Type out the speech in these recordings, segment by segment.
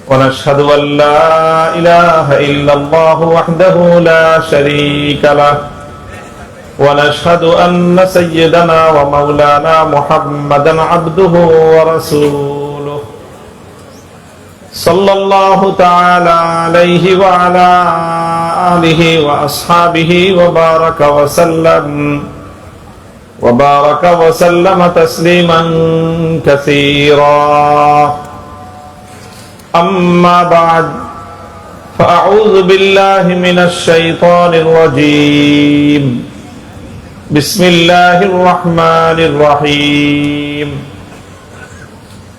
ونشهد أن لا إله إلا الله وحده لا شريك له ونشهد أن سيدنا ومولانا محمدا عبده ورسوله صلى الله تعالى عليه وعلى آله وأصحابه وبارك وسلم تسليما كثيرا أما بعد فأعوذ بالله من الشيطان الرجيم بسم الله الرحمن الرحيم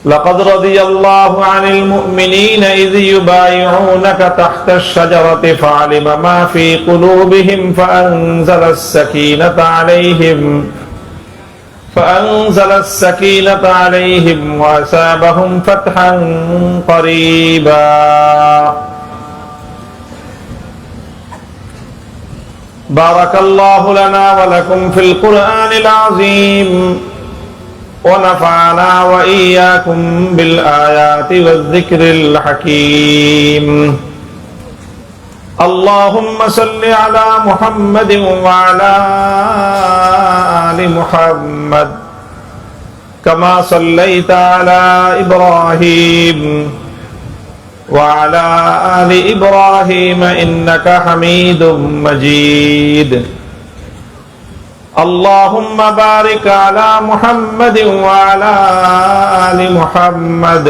لقد رضي الله عن المؤمنين إذ يبايعونك تحت الشجرة فعلم ما في قلوبهم فأنزل السكينة عليهم وأثابهم فتحا قريبا بارك الله لنا ولكم في القرآن العظيم ونفعنا وإياكم بالآيات والذكر الحكيم اللهم صل على محمد وعلى آل محمد كما صليت على إبراهيم وعلى آل إبراهيم إنك حميد مجيد اللهم بارك على محمد وعلى آل محمد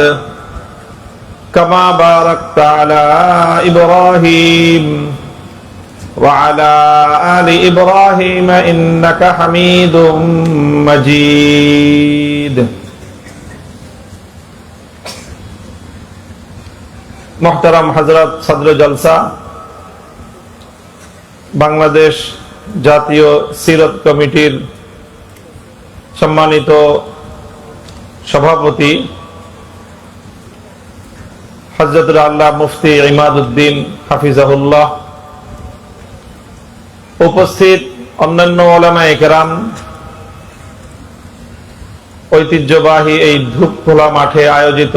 كما باركت على إبراهيم وعلى آل إبراهيم إنك حميد مجيد محترم حضرات صدر জলসা বাংলাদেশ জাতীয় সিরত কমিটির সম্মানিত সভাপতি হযরত আল্লাহ মুফতি ইমাদউদ্দিন হাফিজাহুল্লাহ, উপস্থিত অন্যান্য উলামায়ে কেরাম, ঐতিহ্যবাহী এই ধূপখোলা মাঠে আয়োজিত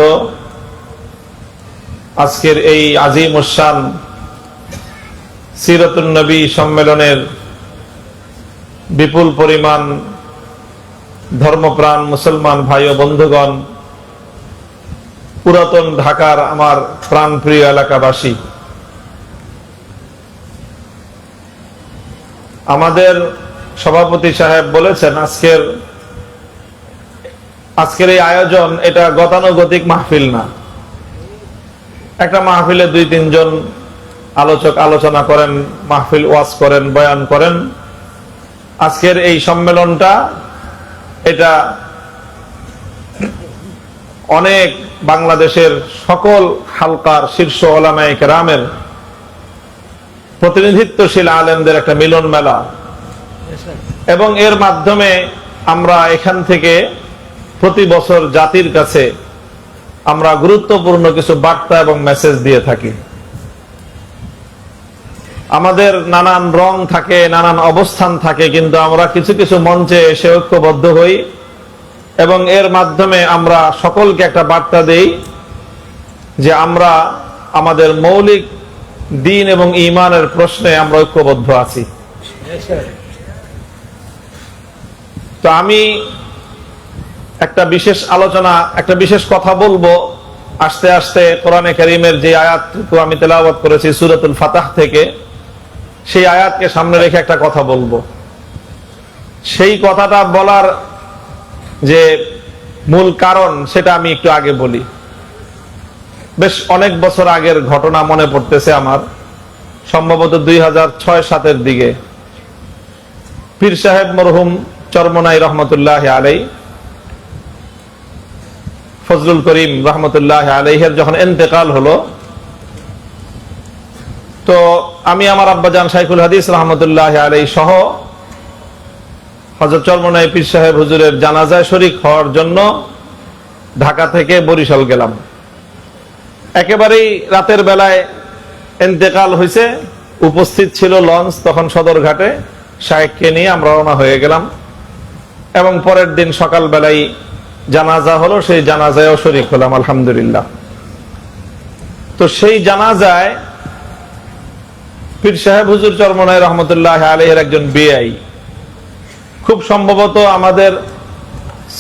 আজকের এই আজিমুশ-শান সিরাতুন নবী সম্মেলনের বিপুল পরিমাণ ধর্মপ্রাণ মুসলমান ভাই ও বন্ধুগণ, পুরাতন ঢাকার আমার প্রাণপ্রিয় এলাকাবাসী, আমাদের সভাপতি সাহেব বলেছেন আজকের এই আয়োজন এটা গতানুগতিক মাহফিল না। একটা মাহফিলে 2-3 জন আলোচক আলোচনা করেন, মাহফিল ওয়াজ করেন, বয়ান করেন। আজকের এই সম্মেলনটা এটা অনেক বাংলাদেশের সকল হালকার শীর্ষ উলামায়ে কেরামের প্রতিনিধিত্বশীল আলেমদের একটা মিলন মেলা, এবং এর মাধ্যমে আমরা এখান থেকে প্রতি বছর জাতির কাছে আমরা গুরুত্বপূর্ণ কিছু বার্তা এবং মেসেজ দিয়ে থাকি। আমাদের নানান রং থাকে, নানান অবস্থান থাকে, কিন্তু আমরা কিছু কিছু মঞ্চে এসে ঐক্যবদ্ধ হই এবং এর মাধ্যমে আমরা সকলকে একটা বার্তা দেই যে আমরা আমাদের মৌলিক দ্বীন এবং ঈমানের প্রশ্নে আমরা ঐক্যবদ্ধ আছি। তো আমি একটা বিশেষ কথা বলবো। আস্তে আস্তে কোরআনে কারীমের যে আয়াতটুকু আমি তেলাওয়াত করেছি সূরাতুল ফাতহ থেকে, সেই আয়াতকে সামনে রেখে একটা কথা বলবো। সেই কথাটা বলার যে মূল কারণ সেটা আমি একটু আগে বলি। বেশ অনেক বছর আগের ঘটনা মনে পড়তেছে আমার, সম্ভবত 2006-07 দিকে পীর সাহেব মরহুম চরমনাই রহমতুল্লাহ আলাইহি, ফজলুল করিম রহমতুল্লাহ আলাইহির যখন ইন্তেকাল হলো, তো আমি আমার আব্বাজান শাইখুল হাদিস রহমতুল্লাহ আলাইহি সহ হযরত চরমনাই পীর সাহেব হুজুরের জানাজায় শরীক হওয়ার জন্য ঢাকা থেকে বরিশাল গেলাম। একেবারেই রাতের বেলায় ইন্তেকাল হয়েছে, উপস্থিত ছিল লঞ্চ তখন সদরঘাটে, শায়েখকে নিয়ে আমরা রওনা হয়ে গেলাম এবং পরের দিন সকাল বেলায় জানাজা হলো, সেই জানাজায়ও শরীক হলাম আলহামদুলিল্লাহ। তো সেই জানাজায় পীর সাহেব হুজুর চরমনাই রহমতুল্লাহ আলাইহির একজন বিআই, খুব সম্ভবত আমাদের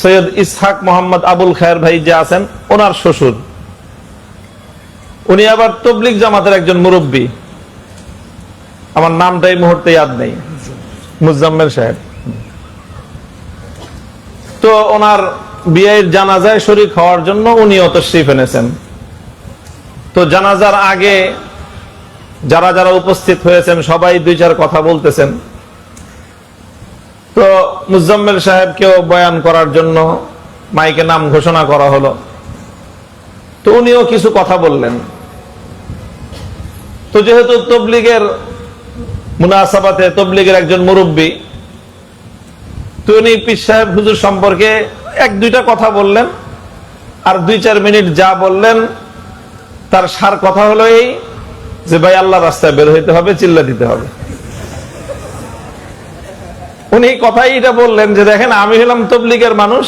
সৈয়দ ইসহাক মোহাম্মদ আবুল খায়ের ভাই যে আছেন ওনার শ্বশুর, উনি আবার তবলিগ জামাতের একজন মুরব্বী, আমার নামটা এই মুহূর্তে ইয়াদ নেই, মুজাম্মেল সাহেব। তো ওনার বিয়ের জানাজায় শরীক হওয়ার জন্য উনিও তশরিফ এনেছেন। তো জানাজার আগে যারা যারা উপস্থিত হয়েছেন সবাই দুই চার কথা বলতেছেন। তো মুজাম্মেল সাহেবকেও বয়ান করার জন্য মাইকে নাম ঘোষণা করা হলো। তো উনিও কিছু কথা বললেন। তো যেহেতু তবলিগের মুনাসাবাতে তবলিগের একজন মুরব্বী, তো উনি পীর সাহেব হুজুর সম্পর্কে এক দুইটা কথা বললেন, আর 2-4 মিনিট যা বললেন তার সার কথা হলো এই যে ভাই আল্লাহ রাস্তায় বের হইতে হবে, চিল্লা দিতে হবে। উনি কথাই এটা বললেন যে দেখেন, আমি হলাম তবলিগের মানুষ,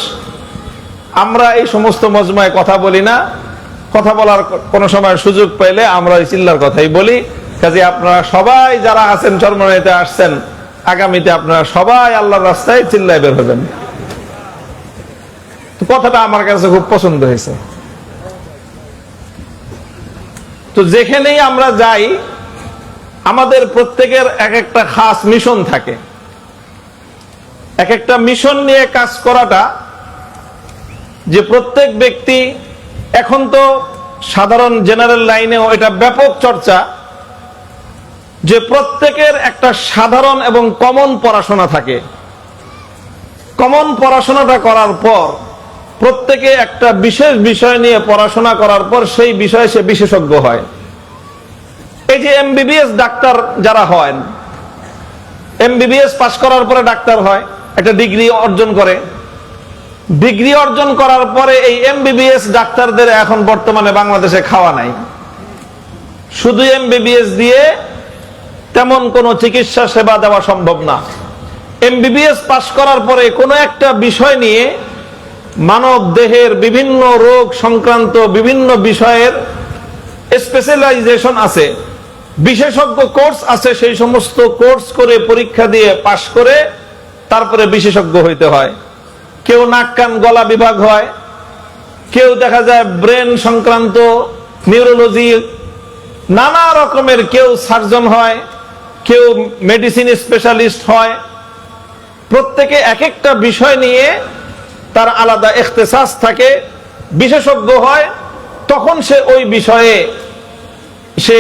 আমরা এই সমস্ত মজমায় কথা বলি না, কথা বলার কোন সময় সুযোগ পাইলে আমরা এই চিল্লার কথাই বলি। কাজে আপনারা সবাই যারা আছেন চরমনাইতে আসছেন, আগামীতে আপনারা সবাই আল্লাহর রাস্তায় চিল্লায় বের হবেন। কথাটা আমার কাছে খুব পছন্দ হয়েছে। তো যেখানেই আমরা যাই আমাদের প্রত্যেকের এক একটা খাস মিশন থাকে, এক একটা মিশন নিয়ে কাজ করাটা, যে প্রত্যেক ব্যক্তি, এখন তো সাধারণ জেনারেল লাইনেও এটা ব্যাপক চর্চা, যে প্রত্যেকের একটা সাধারণ এবং কমন পড়াশোনা থাকে। কমন পড়াশোনাটা করার পর প্রত্যেকে একটা বিশেষ বিষয় নিয়ে পড়াশোনা করার পর সেই বিষয়ে সে বিশেষজ্ঞ হয়। এই যে এমবিবিএস ডাক্তার যারা হয়, এমবিবিএস পাশ করার পরে ডাক্তার হয়, একটা ডিগ্রি অর্জন করে। ডিগ্রি অর্জন করার পরে এই এমবিবিএস ডাক্তারদের এখন বর্তমানে বাংলাদেশে খাওয়া নাই। শুধু এমবিবিএস দিয়ে তেমন কোনো চিকিৎসা সেবা দেওয়া সম্ভব না। এমবিবিএস পাশ করার পরে কোনো একটা বিষয় নিয়ে, মানব দেহের বিভিন্ন রোগ সংক্রান্ত বিভিন্ন বিষয়ের স্পেশালাইজেশন আছে, বিশেষজ্ঞ কোর্স আছে, সেই সমস্ত কোর্স করে পরীক্ষা দিয়ে পাশ করে তারপরে বিশেষজ্ঞ হইতে হয়। কেউ নাক কান গলা বিভাগ হয়, কেউ দেখা যায় ব্রেন সংক্রান্ত নিউরোলজি, নানা রকমের, কেউ সার্জন হয়, কেউ মেডিসিন স্পেশালিস্ট হয়। প্রত্যেকে এক একটা বিষয় নিয়ে তার আলাদা ইখতিসাস থাকে, বিশেষজ্ঞ হয়। তখন সে ওই বিষয়ে সে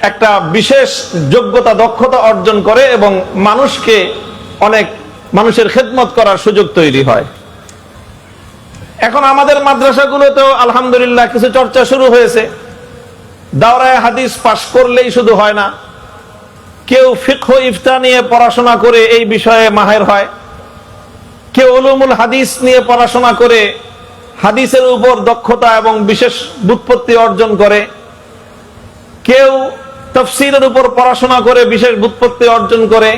একটা বিশেষ যোগ্যতা দক্ষতা অর্জন করে এবং মানুষকে অনেক মানুষের খেদমত করার সুযোগ তৈরি হয়। এখন আমাদের মাদ্রাসাগুলোতেও আলহামদুলিল্লাহ কিছু চর্চা শুরু হয়েছে। দাওরায়ে হাদিস পাশ করলেই শুধু হয় না, কেউ ফিকহ ইফতা নিয়ে পড়াশোনা করে এই বিষয়ে মাহের হয়, কেউ উলুমুল হাদিস নিয়ে পড়াশোনা করে হাদিসের উপর দক্ষতা এবং বিশেষ ব্যুৎপত্তি অর্জন করে, কেউ তাফসীরের উপর পড়াশোনা করে বিশেষ ব্যুৎপত্তি অর্জন করে,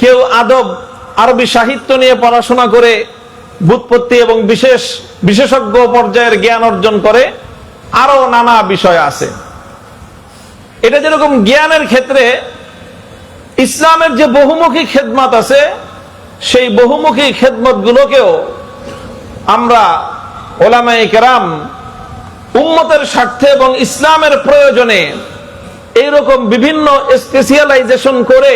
কেউ আদব আরবি সাহিত্য নিয়ে পড়াশোনা করে ব্যুৎপত্তি এবং বিশেষজ্ঞ পর্যায়ের জ্ঞান অর্জন করে। আরো নানা বিষয় আছে। এটা যেরকম জ্ঞানের ক্ষেত্রে ইসলামের যে বহুমুখী খেদমত আছে, সেই বহুমুখী খেদমত গুলোকেও আমরা ওলামায়ে কেরাম উম্মতের স্বার্থে এবং ইসলামের প্রয়োজনে এইরকম বিভিন্ন স্পেশালাইজেশন করে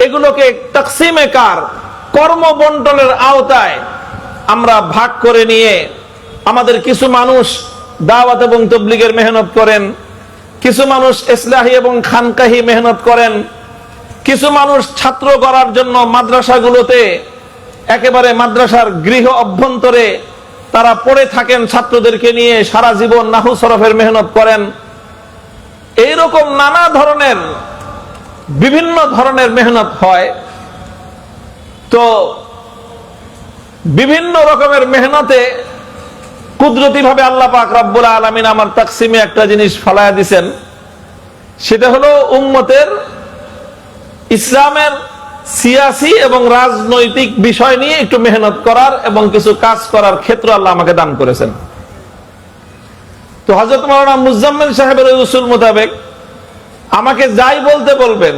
এগুলোকে তাকসিমে কার, কর্ম বন্টনের আওতায় আমরা ভাগ করে নিয়ে, আমাদের কিছু মানুষ দাওয়াত এবং তাবলীগের মেহনত করেন, কিছু মানুষ ইসলাহি এবং খানকাহি মেহনত করেন, কিছু মানুষ ছাত্র করার জন্য মাদ্রাসাগুলোতে একেবারে মাদ্রাসার গৃহ অভ্যন্তরে তারা পড়ে থাকেন, ছাত্রদেরকে নিয়ে সারা জীবন নাহু সরফের মেহনত করেন। এইরকম নানা ধরনের বিভিন্ন ধরনের মেহনত হয়। তো বিভিন্ন রকমের মেহনতে কুদরতি ভাবে আল্লাহ পাক রব্বুল আলামিন আমার তাকসিমে একটা জিনিস ফালায়া দিয়েছেন, সেটা হলো উম্মতের ইসলামের সিয়াসি এবং রাজনৈতিক বিষয় নিয়ে একটু মেহনত করার এবং কিছু কাজ করার ক্ষেত্র আল্লাহ আমাকে দান করেছেন। তো হযরত মাওলানা মুজাম্মিল সাহেবের ওই উসুল মোতাবেক আমাকে যাই বলতে বলবেন,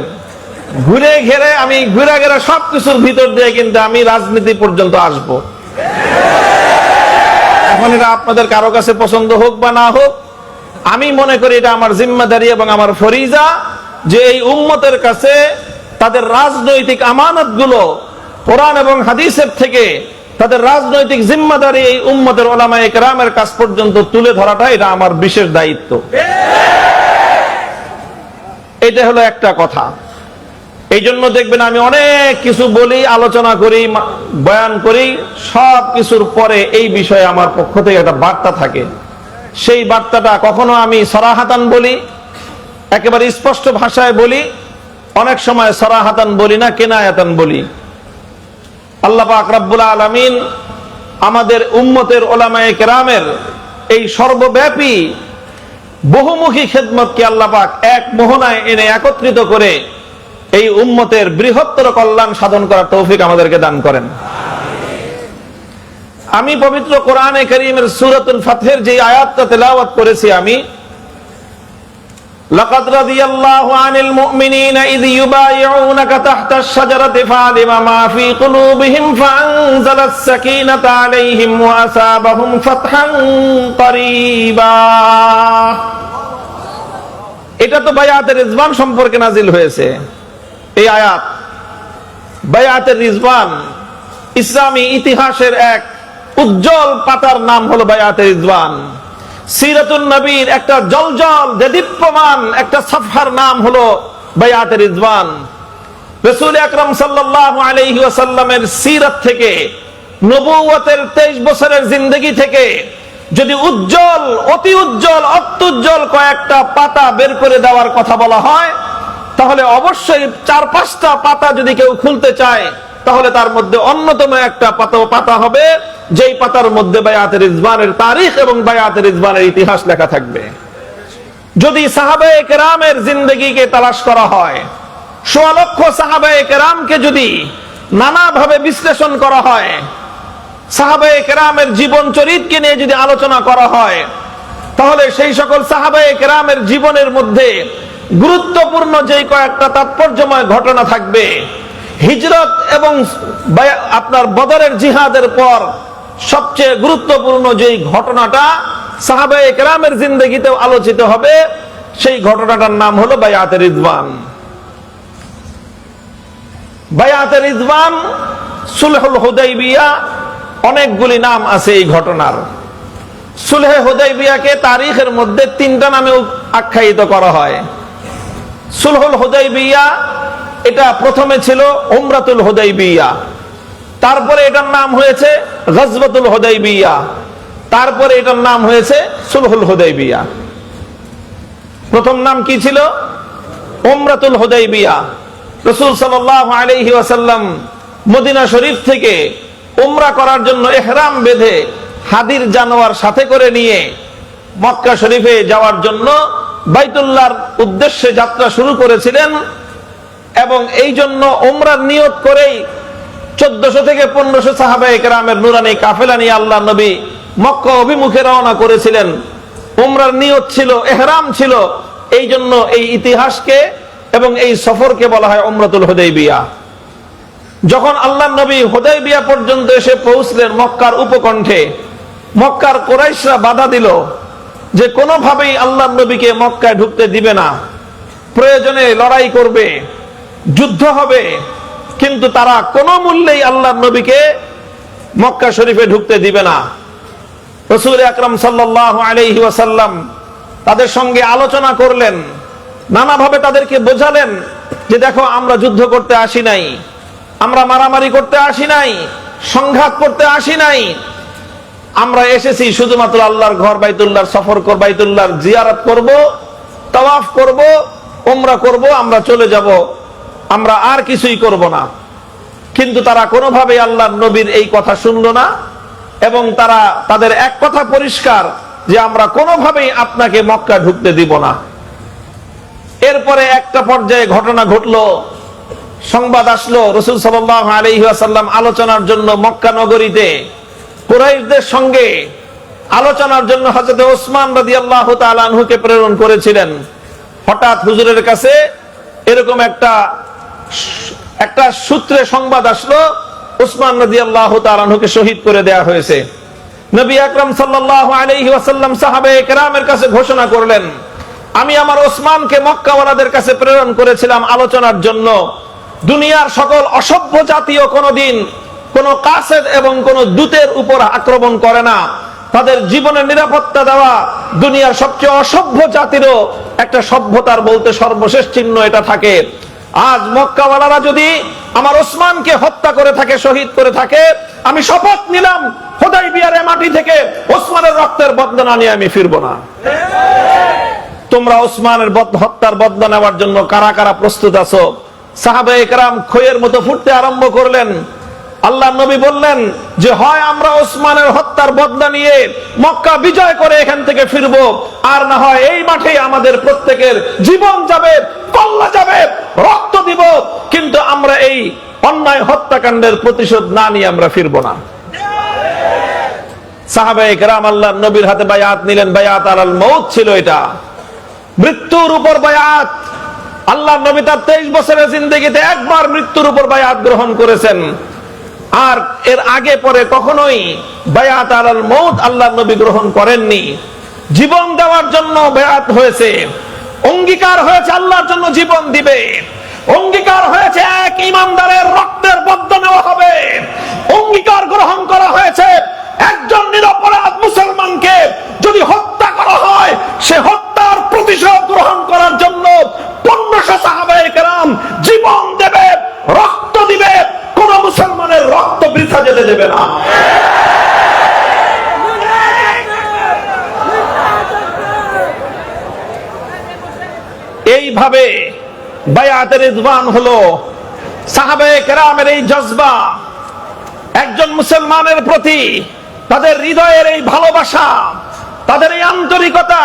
ঘুরে ঘেরে আমি ঘুরে ঘেরে সবকিছুর ভিতর দিয়ে কিন্তু আমি রাজনীতি পর্যন্ত আসব। এখন এটা আপনাদের কারো কাছে পছন্দ হোক বা না হোক, আমি মনে করি এটা আমার জিম্মাদারি এবং আমার ফরিজা যে এই উম্মতের কাছে তাদের রাজনৈতিক আমানতগুলো কোরআন এবং হাদিসের থেকে তাদের রাজনৈতিক জিম্মাদারি এই উম্মতের উলামায়ে কেরামের কাছ পর্যন্ত তুলে ধরাটা এটা আমার বিশেষ দায়িত্ব। এটা হলো একটা কথা। এই জন্য দেখবেন আমি অনেক কিছু বলি, আলোচনা করি, বয়ান করি, সব কিছুর পরে এই বিষয়ে আমার পক্ষ থেকে একটা বার্তা থাকে। সেই বার্তাটা কখনো আমি সরাহাতান বলি, একেবারে স্পষ্ট ভাষায় বলি, অনেক সময় সরাহাতান বলি না, কেনায়াতান বলি। আল্লাহ পাক রব্বুল আলামিন আমাদের উম্মতের উলামায়ে কেরামের এই সর্বব্যাপী বহুমুখী খেদমতকে আল্লাহ পাক এক মোহনায় এনে একত্রিত করে এই উম্মতের বৃহত্তর কল্যাণ সাধন করার তৌফিক আমাদেরকে দান করেন। আমি পবিত্র কোরআনে কারীমের সূরাতুল ফাতহের যে আয়াতটা তেলাওয়াত করেছি আমি, লাকাদ রাদিয়াল্লাহু আনিল মুমিনিনা ইয ইউবাইউনাকা তাহতাশ শাজারাতি ফাআলিমা মা ফি কুলুবিহিম ফাআনজালাস সাকিনাতা আলাইহিম ওয়া আসাবাহুম ফাতহান করিবা। এটা তো বায়াতের রিজওয়ান সম্পর্কে নাজিল হয়েছে। এই আয়াত বায়াতের রিজওয়ান, ইসলামী ইতিহাসের এক উজ্জ্বল পাতার নাম হলো বায়াতের রিজওয়ান। সিরাতুন নবীর একটা জলজল দেদীপ্যমান একটা সাফহার নাম হলো বায়াতের রিজওয়ান। রাসূল আকরাম সাল্লাল্লাহু আলাইহি ওয়াসাল্লামের সিরাত থেকে, নবুয়তের 23 বছরের জিন্দেগি থেকে যদি উজ্জ্বল, অতি উজ্জ্বল, অত্যুজ্জ্বল কয়েকটা পাতা বের করে দেওয়ার কথা বলা হয়, তাহলে অবশ্যই 4-5টা পাতা যদি কেউ খুলতে চায়, তাহলে তার মধ্যে অন্যতম একটা পাতা হবে যেই পাতার মধ্যে বায়াতের রিজওয়ানের তারিখ এবং বায়াতের রিজওয়ানের ইতিহাস লেখা থাকবে। যদি সাহাবায়ে কেরামের জিন্দেগিকে তালাশ করা হয়, 1.5 লক্ষ সাহাবায়ে কেরামকে যদি নানাভাবে বিশ্লেষণ করা হয়, সাহাবায়ে কেরামের জীবন চরিত্রকে নিয়ে যদি আলোচনা করা হয়, তাহলে সেই সকল সাহাবায়ে কেরামের জীবনের মধ্যে গুরুত্বপূর্ণ যেই কয়েকটা তাৎপর্যময় ঘটনা থাকবে, হিজরত এবং আপনার বদরের জিহাদের পর সবচেয়ে গুরুত্বপূর্ণ যেই ঘটনাটা সাহাবায়ে কেরামের জিন্দেগিতেও আলোচিত হবে, সেই ঘটনাটার নাম হলো বায়াতের রিজওয়ান। বায়াতের রিজওয়ান, সুলহুল হুদাইবিয়া, অনেকগুলি নাম আছে এই ঘটনার। সুলহে হুদাইবিয়াকে তারিখের মধ্যে 3টা নামে আখ্যায়িত করা হয়। সুলহুল হুদাইবিয়া, এটা প্রথমে ছিল উমরাতুল হুদাইবিয়া, তারপরে এটার নাম হয়েছে গজওয়াতুল হুদাইবিয়া, তারপরে এটার নাম হয়েছে সুলহুল হুদাইবিয়া। প্রথম নাম কি ছিল? উমরাতুল হুদাইবিয়া। রাসূল সাল্লাল্লাহু আলাইহি ওয়াসাল্লাম মদিনা শরীফ থেকে উমরা করার জন্য ইহরাম বেঁধে হাদির জানোয়ার সাথে করে নিয়ে মক্কা শরীফে যাওয়ার জন্য বাইতুল্লাহর উদ্দেশ্যে যাত্রা শুরু করেছিলেন, এবং এই জন্য উমরার নিয়ত করেই 1400 থেকে 1500 সাহাবায়ে কেরামের নুরানি কাফেলা নিয়ে আল্লাহ নবী মক্কা অভিমুখে রওনা করেছিলেন। উমরার নিয়ত ছিল, ইহরাম ছিল, এই জন্য এই ইতিহাসকে এবং এই সফরকে বলা হয় উমরাতুল হুদাইবিয়া। যখন আল্লাহ নবী হুদাইবিয়া পর্যন্ত এসে পৌঁছলেন মক্কার উপকণ্ঠে, মক্কার কুরাইশরা বাধা দিল যে কোনোভাবেই আল্লাহ নবীকে মক্কায় ঢুকতে দিবে না, প্রয়োজনে লড়াই করবে, যুদ্ধ হবে, কিন্তু তারা কোনো মূল্যেই আল্লাহ নবীকে মক্কা শরীফে ঢুকতে দিবে না। রাসূল আকরাম সাল্লাল্লাহু আলাইহি ওয়াসাল্লাম তাদের সঙ্গে আলোচনা করলেন, নানাভাবে তাদেরকে বোঝালেন যে দেখো, আমরা যুদ্ধ করতে আসি নাই, আমরা মারামারি করতে আসি নাই, সংঘাত করতে আসি নাই, আমরা এসেছি শুধুমাত্র আল্লাহর ঘর বাইতুল্লাহর সফর করব, বাইতুল্লাহর জিয়ারত করব, তাওয়াফ করব, উমরা করব, আমরা চলে যাব, আমরা আর কিছুই করব না। কিন্তু তারা কোনোভাবেই আল্লাহর নবীর এই কথা শুনলো না, এবং তারা তাদের এক কথা পরিষ্কার যে আমরা কোনোভাবেই আপনাকে মক্কা ঢুকতে দিব না। এরপরে একটা পর্যায়ে ঘটনা ঘটলো, সংবাদ আসলো, রাসূল সাল্লাল্লাহু আলাইহি ওয়াসাল্লাম আলোচনার জন্য মক্কা নগরীতে কুরাইশদের সঙ্গে আলোচনার জন্য হযরত ওসমান রাদিয়াল্লাহু তাআলা আনহুকে প্রেরণ করেছিলেন। হঠাৎ হুজুরের কাছে এরকম একটা সূত্রে সংবাদ আসলো, ওসমান রাদিয়াল্লাহু তাআলা আনহুকে শহীদ করে দেয়া হয়েছে। নবী আকরাম সাল্লাল্লাহু আলাইহি ওয়াসাল্লাম সাহাবায়ে কেরামের কাছে ঘোষণা করলেন, আমি আমার ওসমানকে মক্কাওয়ালাদের কাছে প্রেরণ করেছিলাম আলোচনার জন্য। দুনিয়ার সকল অসভ্য জাতীয় কোনদিন কোন কাসেদ এবং কোন দূতের উপর আক্রমণ করে না। তাদের জীবনের নিরাপত্তা দেওয়া দুনিয়ার সবচেয়ে অসভ্য জাতিরও একটা সভ্যতার বলতে সর্বশেষ চিহ্ন এটা থাকে। আজ মক্কাওয়ালারা যদি আমার ওসমানকে হত্যা করে থাকে, শহীদ করে থাকে, আমি শপথ নিলাম হুদাইবিয়ার মাটি থেকে ওসমানের রক্তের বদলা নিয়ে আমি ফিরবো না। তোমরা ওসমানের হত্যার বদলা নেওয়ার জন্য কারা কারা প্রস্তুত আছো? সাহাবায়ে কেরাম খইয়ের মতো ফুটতে আরম্ভ করলেন। আল্লাহর নবী বললেন যে হয় আমরা ওসমানের হত্যার বদলা নিয়ে মক্কা বিজয় করে এখান থেকে ফিরবো, আর না হয় এই মাঠে আমাদের প্রত্যেকের জীবন যাবে, কল্লা যাবে, রক্ত দিব, কিন্তু আমরা এই অন্যায় হত্যাকাণ্ডের প্রতিশোধ না নিয়ে আমরা ফিরবো না। সাহাবায়ে কেরাম আল্লাহর নবীর হাতে বায়াত নিলেন। বায়াত আলাল মউত ছিল, এটা মৃত্যুর উপর বায়াত। আল্লাহর নবী তার 23 বছরের জিন্দেগিতে একবার মৃত্যুর উপর বায়াত গ্রহণ করেছেন, আর এর আগে পরে কখনোই বায়াত আলাল মউত আল্লাহর নবী গ্রহণ করেননি। জীবন দেওয়ার জন্য বায়াত হয়েছে, অঙ্গীকার হয়েছে আল্লাহর জন্য জীবন দিবে, অঙ্গীকার হয়েছে এক ইমানদারের রক্তের বদলা নেওয়া হবে, অঙ্গীকার গ্রহণ করা হয়েছে একজন নিরপরাধ মুসলমানকে যদি হত্যা করা হয় সে হত্যার প্রতিশোধ গ্রহণ করার জন্য 1500 সাহাবায়ে কেরাম জীবন দেবে, রক্ত দিবে, কোন মুসলমানের রক্ত বৃথা যেতে দেবে না। এইভাবে বায়াতে রিদওয়ান হলো। সাহাবায়ে কেরামের এই জজবা, একজন মুসলমানের প্রতি তাদের হৃদয়ের এই ভালোবাসা, তাদের এই আন্তরিকতা,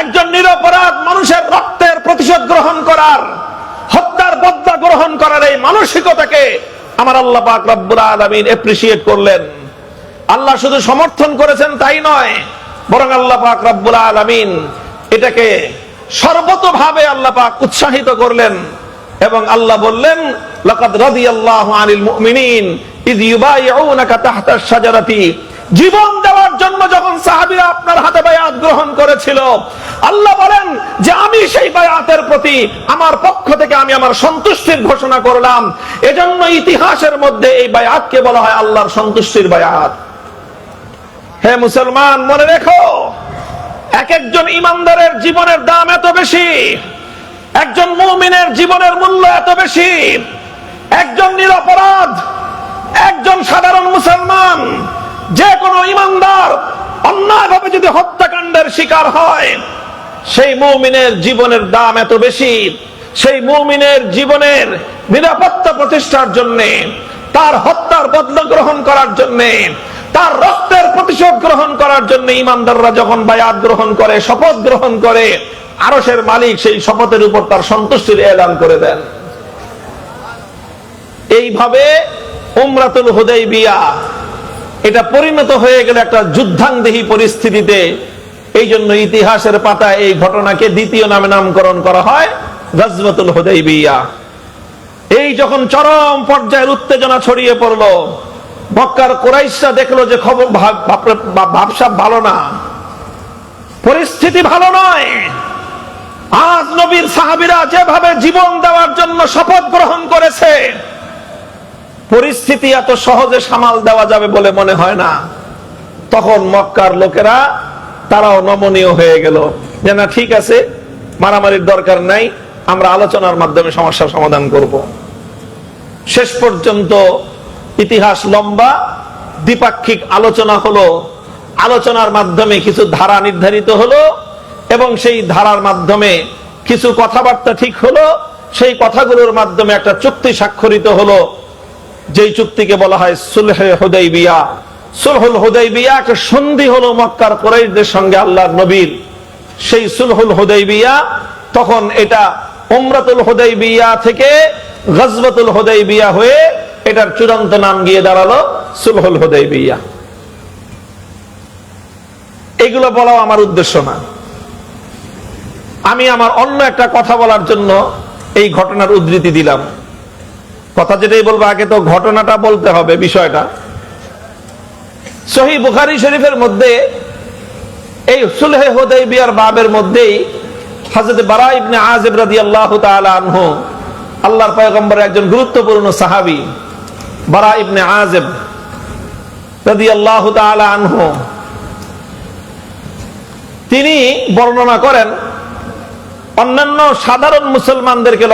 একজন নিরপরাধ মানুষের রক্তের প্রতিশোধ গ্রহণ করার, হত্যার বদলা গ্রহণ করার এই মানসিকতাকে আমার আল্লাহ পাক রব্বুল আলামিন এপ্রিশিয়েট করলেন। আল্লাহ শুধু সমর্থন করেছেন তাই নয়, বরং আল্লাহ পাক রব্বুল আলামিন এটাকে সর্বতোভাবে আল্লাহ পাক উৎসাহিত করলেন এবং আল্লাহ বললেন, লাকাদ রাদিয়াল্লাহু আনিল মুমিনিন ইয ইউবাইউনাকা তাহতাশ শাজারাতি। জীবন দেওয়ার জন্য যখন সাহাবীরা আপনার হাতে বায়াত গ্রহণ করেছিল, আল্লাহ বলেন যে আমি সেই বায়াতের প্রতি আমার পক্ষ থেকে আমি আমার সন্তুষ্টির ঘোষণা করলাম। এজন্য ইতিহাসের মধ্যে এই বায়াতকে বলা হয় আল্লাহর সন্তুষ্টির বায়াত। হে মুসলমান, মনে রেখো, এক একজন ইমানদারের জীবনের দাম এত বেশি, একজন মুমিনের জীবনের মূল্য এত বেশি। একজন নিরপরাধ, একজন সাধারণ মুসলমান, যে কোনো ইমানদার অন্যায়ভাবে যদি হত্যাকাণ্ডের শিকার হয়, সেই মুমিনের জীবনের দাম এত বেশি। সেই মুমিনের জীবনের নিরাপত্তা প্রতিষ্ঠার জন্য, তার হত্যার বদলা গ্রহণ করার জন্য, তার রক্তের প্রতিশোধ গ্রহণ করার জন্য ইমানদাররা যখন বায়াত গ্রহণ করে, শপথ গ্রহণ করে, আরশের মালিক সেই শপথের উপর তার সন্তুষ্টির এলান করে দেন। এইভাবে উমরাতুল হুদাইবিয়া এটা পরিণত হয়ে গেল একটা যুদ্ধাঙ্গদেহী পরিস্থিতিতে। এই জন্য ইতিহাসের পাতায় এই ঘটনাকে দ্বিতীয় নামে নামকরণ করা হয় গজওয়াতুল হুদাইবিয়া। এই যখন চরম পর্যায়ের উত্তেজনা ছড়িয়ে পড়লো, মক্কার কুরাইশরা দেখলো যে খবর ভাবসাব ভালো না, পরিস্থিতি ভালো নয়। আজ নবীর সাহাবীরা যেভাবে জীবন দেওয়ার জন্য শপথ গ্রহণ করেছে, পরিস্থিতি এত সহজে সামাল দেওয়া যাবে বলে মনে হয় না। তখন মক্কার লোকেরা তারাও নমনীয় হয়ে গেল যে না, ঠিক আছে, মারামারির দরকার নাই, আমরা আলোচনার মাধ্যমে সমস্যার সমাধান করব। শেষ পর্যন্ত ইতিহাস লম্বা, দ্বিপাক্ষিক আলোচনা হলো, আলোচনার মাধ্যমে কিছু ধারা নির্ধারিত হলো এবং সেই ধারার মাধ্যমে কিছু কথাবার্তা ঠিক হলো। সেই কথাগুলোর মাধ্যমে একটা চুক্তি স্বাক্ষরিত হলো, যেই চুক্তিকে বলা হয় সুলহে হুদাইবিয়া। সুলহুল হুদাইবিয়া একটা সন্ধি হলো মক্কার কুরাইশদের সঙ্গে আল্লাহর নবীর। সেই সুলহুল হুদাইবিয়া তখন এটা উমরাতুল হুদাইবিয়া থেকে গজওয়াতুল হুদাইবিয়া হয়ে এটার চূড়ান্ত নাম গিয়ে দাঁড়ালো সুলহুল হুদাইবিয়া। এগুলো বলাও আমার উদ্দেশ্য না। আমি আমার অন্য একটা কথা বলার জন্য এই ঘটনার উদ্ধৃতি দিলাম। কথা যেটাই বলবো আগে তো ঘটনাটা বলতে হবে। বিষয়টা সহিহ বুখারী শরীফের মধ্যে এই সুলহে হুদাইবিয়ার বাবের মধ্যেই হযরত বারা ইবনে আযিব রাদিয়াল্লাহু তাআলা আনহু, আল্লাহর পয়গম্বরের একজন গুরুত্বপূর্ণ সাহাবী বারা ইবনে আযিব রাদিয়াল্লাহু তাআলা আনহু, তিনি বর্ণনা করেন অন্যান্য সাধারণ মুসলমানদেরকে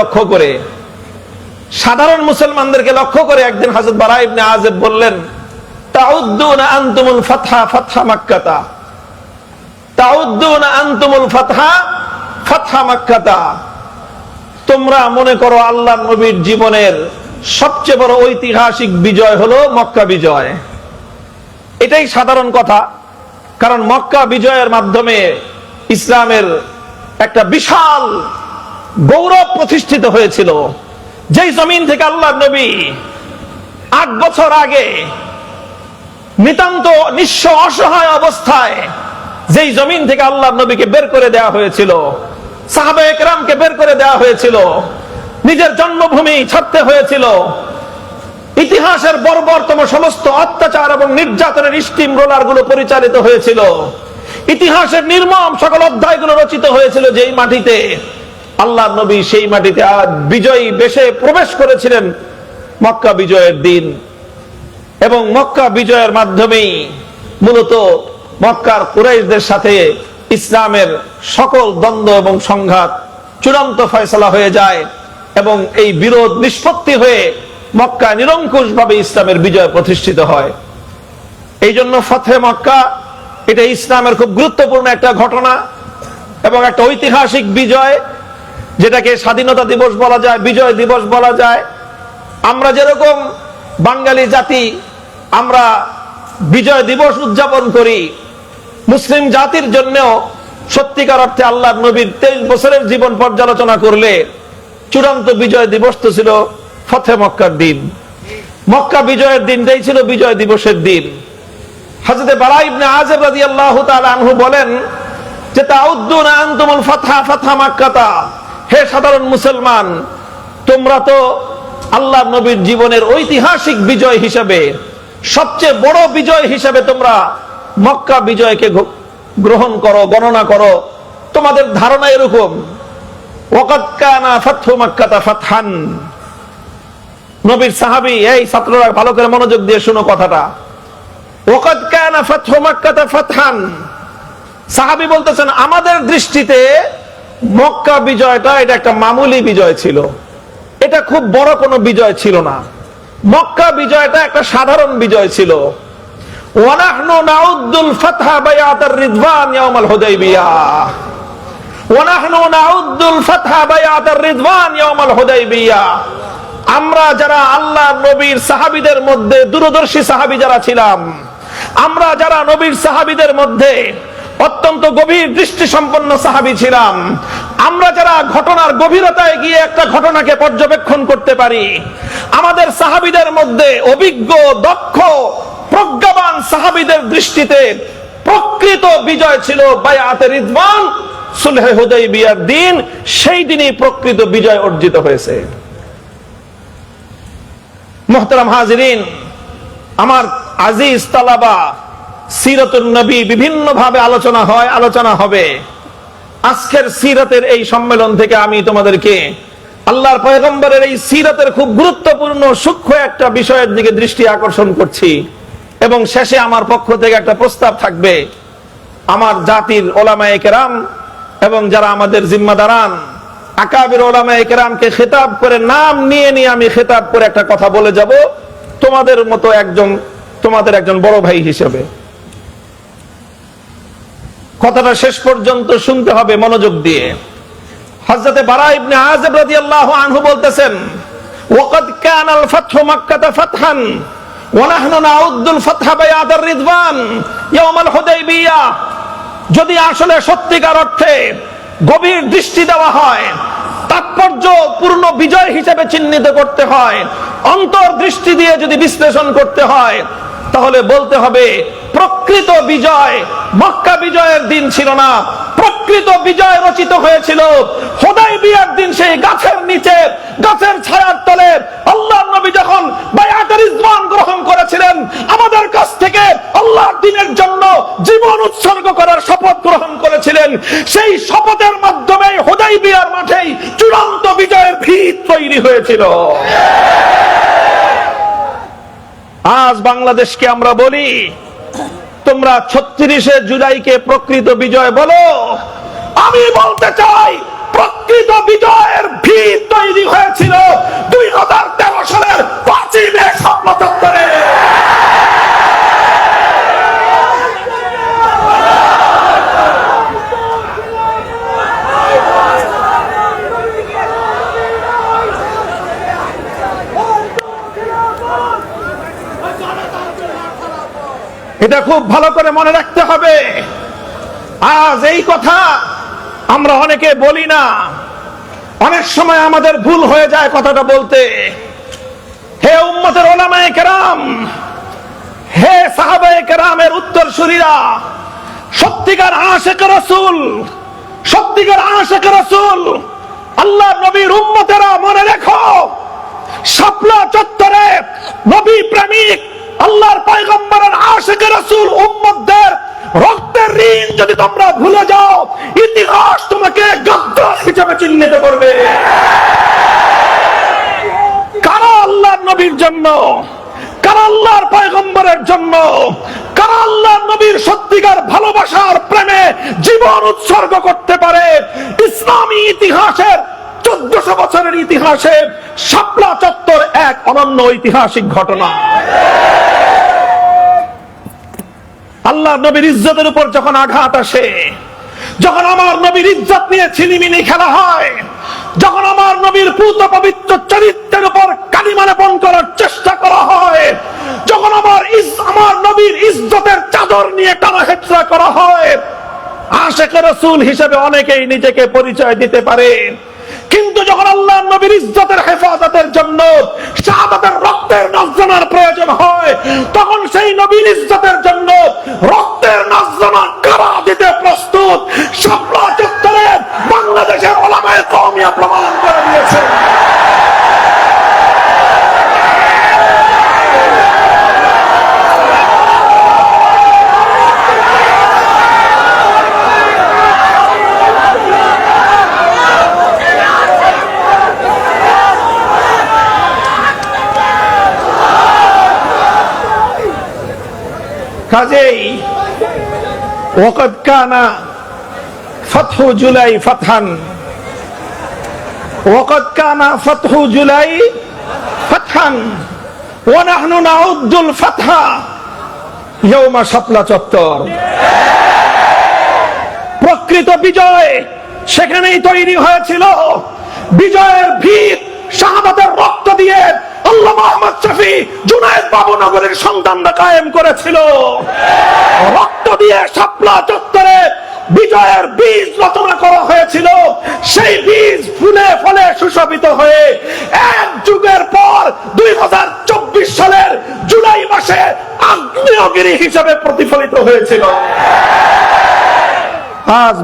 লক্ষ্য করে একদিন হযরত বারা ইবনে আযিব বললেন, তাউদ্দুনা আনতুমুল ফাতহা ফাতহা মাক্কাতা, তাউদ্দুনা আনতুমুল ফাতহা ফাতহা মাক্কাতা, তোমরা মনে করো আল্লাহর নবীর জীবনের সবচেয়ে বড় ঐতিহাসিক বিজয় হলো মক্কা বিজয়। এটাই সাধারণ কথা, কারণ মক্কা বিজয়ের মাধ্যমে ইসলামের একটা বিশাল গৌরব প্রতিষ্ঠিত হয়েছিল। যেই জমিন থেকে আল্লাহর নবী 8 বছর আগে নিতান্ত নিঃস্ব অসহায় অবস্থায় যেই জমিন থেকে আল্লাহর নবীকে বের করে দেওয়া হয়েছিল, সাহাবায়ে কেরামকে বের করে দেওয়া হয়েছিল, নিজের জন্মভূমি ছাড়তে হয়েছিল, ইতিহাসের বর্বরতম সমস্ত অত্যাচার এবং নির্যাতনের স্টিম রোলার গুলো পরিচালিত হয়েছিল, ইতিহাসের নির্মম সকল অধ্যায়গুলো রচিত হয়েছিল যেই মাটিতে, আল্লাহর নবী সেই মাটিতে বিজয়ী বেশে প্রবেশ করেছিলেন মক্কা বিজয়ের দিন। এবং মক্কা বিজয়ের মাধ্যমেই মূলত মক্কার কুরাইশদের সাথে ইসলামের সকল দ্বন্দ্ব এবং সংঘাত চূড়ান্ত ফয়সালা হয়ে যায় এবং এই বিরোধ নিষ্পত্তি হয়ে মক্কা নিরঙ্কুশ ভাবে ইসলামের বিজয় প্রতিষ্ঠিত হয়। এই জন্য ফতহে মক্কা এটা ইসলামের খুব গুরুত্বপূর্ণ একটা ঘটনা এবং একটা ঐতিহাসিক বিজয়, যেটাকে স্বাধীনতা দিবস বলা যায়, বিজয় দিবস বলা যায়। আমরা যেরকম বাঙালি জাতি আমরা বিজয় দিবস উদযাপন করি, মুসলিম জাতির জন্যও সত্যিকার অর্থে আল্লাহর নবীর 23 বছরের জীবন পর্যালোচনা করলে চূড়ান্ত বিজয় দিবস তো ছিল ফতহে মক্কার দিন। মক্কা বিজয়ের দিনটাই ছিল বিজয় দিবসের দিন। হযরত বারা ইবনে আযিব রাদিয়াল্লাহু তাআলা আনহু বলেন যে, তাউদ্দুনা আনতুমুল ফাতহা ফাতহা মাক্কাতা, হে সাধারণ মুসলমান, তোমরা তো আল্লাহর নবীর জীবনের ঐতিহাসিক বিজয় হিসেবে, সবচেয়ে বড় বিজয় হিসেবে তোমরা মক্কা বিজয়কে গ্রহণ করো, গণনা করো। তোমাদের ধারণা এরকম, ওয়াকাদ কানা ফাতহু মাক্কাতা ফাতহান। নবীর সাহাবী, এই ছাত্ররা ভালো করে মনোযোগ দিয়ে শুনো কথাটা, ওয়াকাদ কানা ফাতহু মাক্কাতা ফাতহান। সাহাবী বলতেছেন, আমাদের দৃষ্টিতে মক্কা বিজয়টা এটা একটা মামুলি বিজয় ছিল, এটা খুব বড় কোনো বিজয় ছিল না। মক্কা বিজয়টা একটা সাধারণ বিজয় ছিল। ওয়ানাহনু নাউদ্দুল ফাতহা বায়াতার রিদওয়ান ইয়াউমাল হুদাইবিয়াহ, ওয়ানাহনু নাউদ্দুল ফাতহা বায়াতার রিদওয়ান ইয়াউমাল হুদাইবিয়াহ। আমরা যারা আল্লাহর নবীর সাহাবীদের মধ্যে দূরদর্শী সাহাবী যারা ছিলাম, আমরা যারা নবীর সাহাবীদের মধ্যে অত্যন্ত গভীর দৃষ্টি সম্পন্ন সাহাবী ছিলাম, আমরা যারা ঘটনার গভীরতায় গিয়ে একটা ঘটনাকে পর্যবেক্ষণ করতে পারি, আমাদের সাহাবীদের মধ্যে অভিজ্ঞ, দক্ষ, প্রজ্ঞাবান সাহাবীদের দৃষ্টিতে প্রকৃত বিজয় ছিল বায়াতে রিদওয়ান, সুলহে হুদাইবিয়ার দিন। সেই দিনই প্রকৃত বিজয় অর্জিত হয়েছে। মুহতারাম হাজিরিন, আমার আজিজ তালাবা, সিরাতুন নবী বিভিন্ন ভাবে আলোচনা হয়, আলোচনা হবে। আজকের সিরাতের এই সম্মেলন থেকে আমি তোমাদেরকে আল্লাহর পয়গম্বরের এই সিরাতের খুব গুরুত্বপূর্ণ সূক্ষ্ম একটা বিষয়ের দিকে দৃষ্টি আকর্ষণ করছি এবং শেষে আমার পক্ষ থেকে একটা প্রস্তাব থাকবে। আমার জাতির ওলামায়ে কেরাম এবং যারা আমাদের জিম্মাদারান আকাবির ওলামায়ে কেরামকে খেতাব করে, নাম নিয়ে নিয়ে আমি খেতাব করে একটা কথা বলে যাব তোমাদের মতো তোমাদের একজন বড় ভাই হিসেবে। কথাটা শেষ পর্যন্ত শুনতে হবে মনোযোগ দিয়ে। হযরত বারা ইবনে আযিব রাদিয়াল্লাহু আনহু বলতেছেন, ওয়াকাদ কানাল ফাতহু মাক্কাতা ফাতহান ওয়া নাহনু নাউদ্দুল ফাতহা বায়াতার রিদওয়ান ইয়াউমাল হুদাইবিয়াহ। যদি আসলে সত্যিকার অর্থে গভীর দৃষ্টি দেওয়া হয়, তাৎপর্যপূর্ণ বিজয় হিসেবে চিহ্নিত করতে হয়, অন্তর্দৃষ্টি দিয়ে যদি বিশ্লেষণ করতে হয়, তাহলে বলতে হবে প্রকৃত বিজয় মক্কা বিজয়ের দিন ছিল না, প্রকৃত বিজয় রচিত হয়েছিল হুদায়বিয়ার দিন। সেই গাছের নিচে, গাছের ছায়ার তলে আল্লাহর নবী যখন বায়াতুর রিজওয়ান গ্রহণ করেছিলেন, আমাদের কাছ থেকে আল্লাহর দ্বীনের জন্য জীবন উৎসর্গ করার শপথ গ্রহণ করেছিলেন। সেই শপথের মাধ্যমে হুদায়বিয়ার মাঠেই চূড়ান্ত বিজয়ের ভিত তৈরি হয়েছিল। আজ বাংলাদেশকে আমরা বলি, তোমরা 36শে জুলাইকে প্রকৃত বিজয় বলো। আমি বলতে চাই, প্রকৃত বিজয়ের ভিত তৈরি হয়েছিল 2013 সালের 5ই মে শাপলা চত্বরে। এটা খুব ভালো করে মনে রাখতে হবে। আজ এই কথা আমরা অনেকে বলি না, অনেক সময় আমাদের ভুল হয়ে যায় কথাটা বলতে। হে উম্মতের উলামায়ে কেরাম, হে সাহাবায়ে কেরামের উত্তরসূরিরা, সত্যিকার আশিক রাসূল, সত্যিকার আশিক রাসূল, আল্লাহর নবীর উম্মতেরা মনে রেখো, শাপলা চত্বরে নবী প্রেমিক আল্লাহর পয়গম্বরের আশিক রাসূল উম্মতদের রক্তের ঋণ যদি তোমরা ভুলে যাও, ইতিহাস তোমাকে গাদ্দার হিসেবে চিহ্নিত করবে। কারা আল্লাহর নবীর জন্য, কারা আল্লাহর পয়গম্বরের জন্য, কারা আল্লাহর নবীর সত্যিকার ভালোবাসার প্রেমে জীবন উৎসর্গ করতে পারে, ইসলামী ইতিহাসের 1400 বছরের ইতিহাসে শাপলা চত্বর এক অনন্য ঐতিহাসিক ঘটনা। আল্লাহর নবীর ইজ্জতের উপর যখন আঘাত আসে, যখন আমার নবীর ইজ্জত নিয়ে ছিনিমিনি খেলা হয়, যখন আমার নবীর পুত পবিত্র চরিত্রের উপর কালিমা লেপন করার চেষ্টা করা হয়, যখন আমার নবীর ইজ্জতের চাদর নিয়ে টানাহেচড়া করা হয়, আশিক রাসূল হিসেবে অনেকেই নিজেকে পরিচয় দিতে পারে, কিন্তু যখন আল্লাহর নবীর ইজ্জতের হেফাজতের জন্য শাহাদাতের রক্তের নজরানার প্রয়োজন হয়, তখন সেই নবীর ইজ্জতের জন্য রক্তের নজরানা কারা দিতে প্রস্তুত, শাপলা চত্বরে বাংলাদেশের উলামায়ে কওমিয়া প্রমাণ করে দিয়েছে। কাজেই ওয়াকাদ কানা ফাতহু জুলাই ফাতহান, ওয়াকাদ কানা ফাতহু জুলাই ফাতহান ওয়া নাহনু নাউদ্দুল ফাতহা ইয়াওমা শাপলা চত্বর। প্রকৃত বিজয় সেখানেই তৈরি হয়েছিল। বিজয়ের ভিত শাহাদাতের রক্ত দিয়ে আল্লামা মুহাম্মদ শফি জুনায়েদ বাবুনগরের সন্তানরা কায়েম করেছিল। রক্ত দিয়ে শাপলা চত্বরে বিজয়ের বীজ রচনা করা হয়েছিল। সেই বীজ ফুলে ফলে সুশোভিত হয়ে এক যুগের পর 2024 সালের জুলাই মাসে আগ্নেয়গিরি হিসেবে প্রতিফলিত হয়েছিল। আজ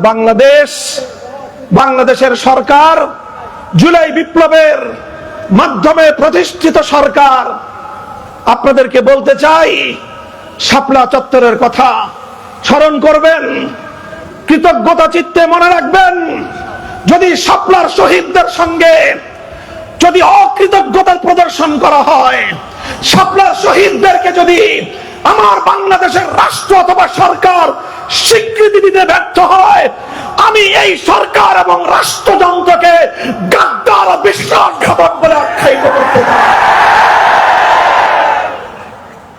বাংলাদেশের সরকার, জুলাই বিপ্লবের মাধ্যমে প্রতিষ্ঠিত সরকার, আপনাদেরকে বলতে চাই, শাপলা চত্বরের কথা স্মরণ করবেন, কৃতজ্ঞতা চিত্তে মনে রাখবেন। যদি শাপলার শহীদদের সঙ্গে যদি অকৃতজ্ঞতার প্রদর্শন করা হয়, শাপলার শহীদদেরকে যদি আমার বাংলাদেশের রাষ্ট্র অথবা সরকার স্বীকৃতি দিতে ব্যর্থ হয়, আমি এই সরকার এবং রাষ্ট্রযন্ত্রকে গাদ্দার ও বিশ্বাসঘাতক বলে আখ্যায়িত করতে চাই।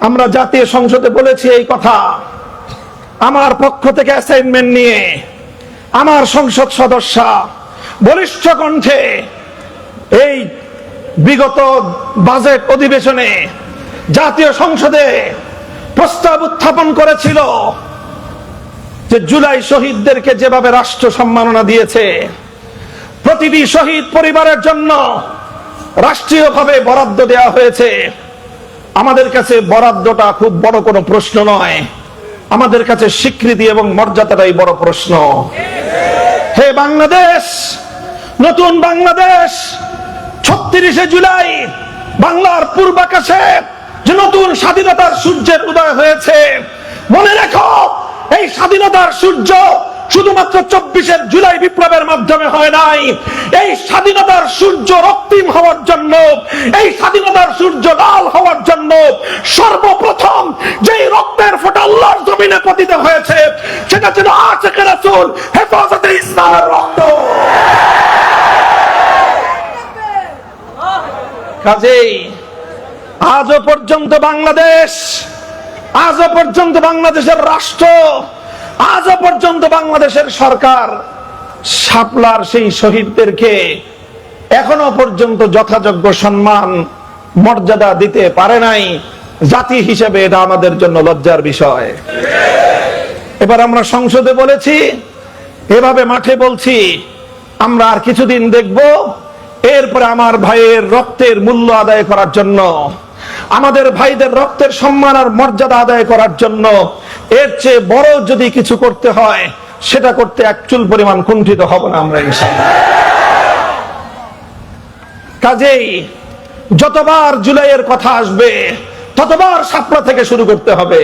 আমরা জাতীয় সংসদে বলেছি এই কথা। আমার পক্ষ থেকে অ্যাসাইনমেন্ট নিয়ে আমার সংসদ সদস্য বলিষ্ঠ কণ্ঠে এই বিগত বাজেট অধিবেশনে জাতীয় সংসদে প্রস্তাব উত্থাপন করেছিল যে জুলাই শহীদদেরকে যেভাবে রাষ্ট্র সম্মাননা দিয়েছে, প্রতিটি শহীদ পরিবারের জন্য রাষ্ট্রীয়ভাবে বরাদ্দ দেওয়া হয়েছে। আমাদের কাছে বরাদ্দটা খুব বড় কোনো প্রশ্ন নয়, আমাদের কাছে স্বীকৃতি এবং মর্যাদাটাই বড় প্রশ্ন। হে বাংলাদেশ, নতুন বাংলাদেশ, ৩৬শে জুলাই বাংলার পূর্বাকাশে যে নতুন স্বাধীনতার সূর্যের উদয় হয়েছে, মনে রেখো এই স্বাধীনতার সূর্য শুধুমাত্র ২৪শে জুলাই বিপ্লবের মাধ্যমে হয় নাই। এই স্বাধীনতার সূর্য রক্তিম হওয়ার জন্য, এই স্বাধীনতার সূর্য লাল হওয়ার জন্য সর্বপ্রথম যেই রক্তের ফোঁটা আল্লাহর জমিনে পতিত হয়েছে সেটা ছিল আশিকে রাসূল হেফাজতে ইসলামের রক্ত। কাজেই আজও পর্যন্ত বাংলাদেশ, আজও পর্যন্ত বাংলাদেশের রাষ্ট্র, আজও পর্যন্ত বাংলাদেশের সরকার শাপলার সেই শহীদদেরকে এখনো পর্যন্ত যথাযোগ্য সম্মান মর্যাদা দিতে পারে নাই। জাতি হিসেবে এটা আমাদের জন্য লজ্জার বিষয়। এবার আমরা সংসদে বলেছি, এভাবে মাঠে বলছি, আমরা আর কিছুদিন দেখব, এরপরে আমার ভাইয়ের রক্তের মূল্য আদায় করার জন্য, আমাদের ভাইদের রক্তের সম্মান আর মর্যাদা আদায় করার জন্য এর চেয়ে বড় যদি কিছু করতে হয় সেটা করতে এক চুল পরিমাণ কুণ্ঠিত হব না আমরা ইনশাআল্লাহ। কাজেই যতবার জুলাইয়ের কথা আসবে ততবার শাপলা থেকে শুরু করতে হবে।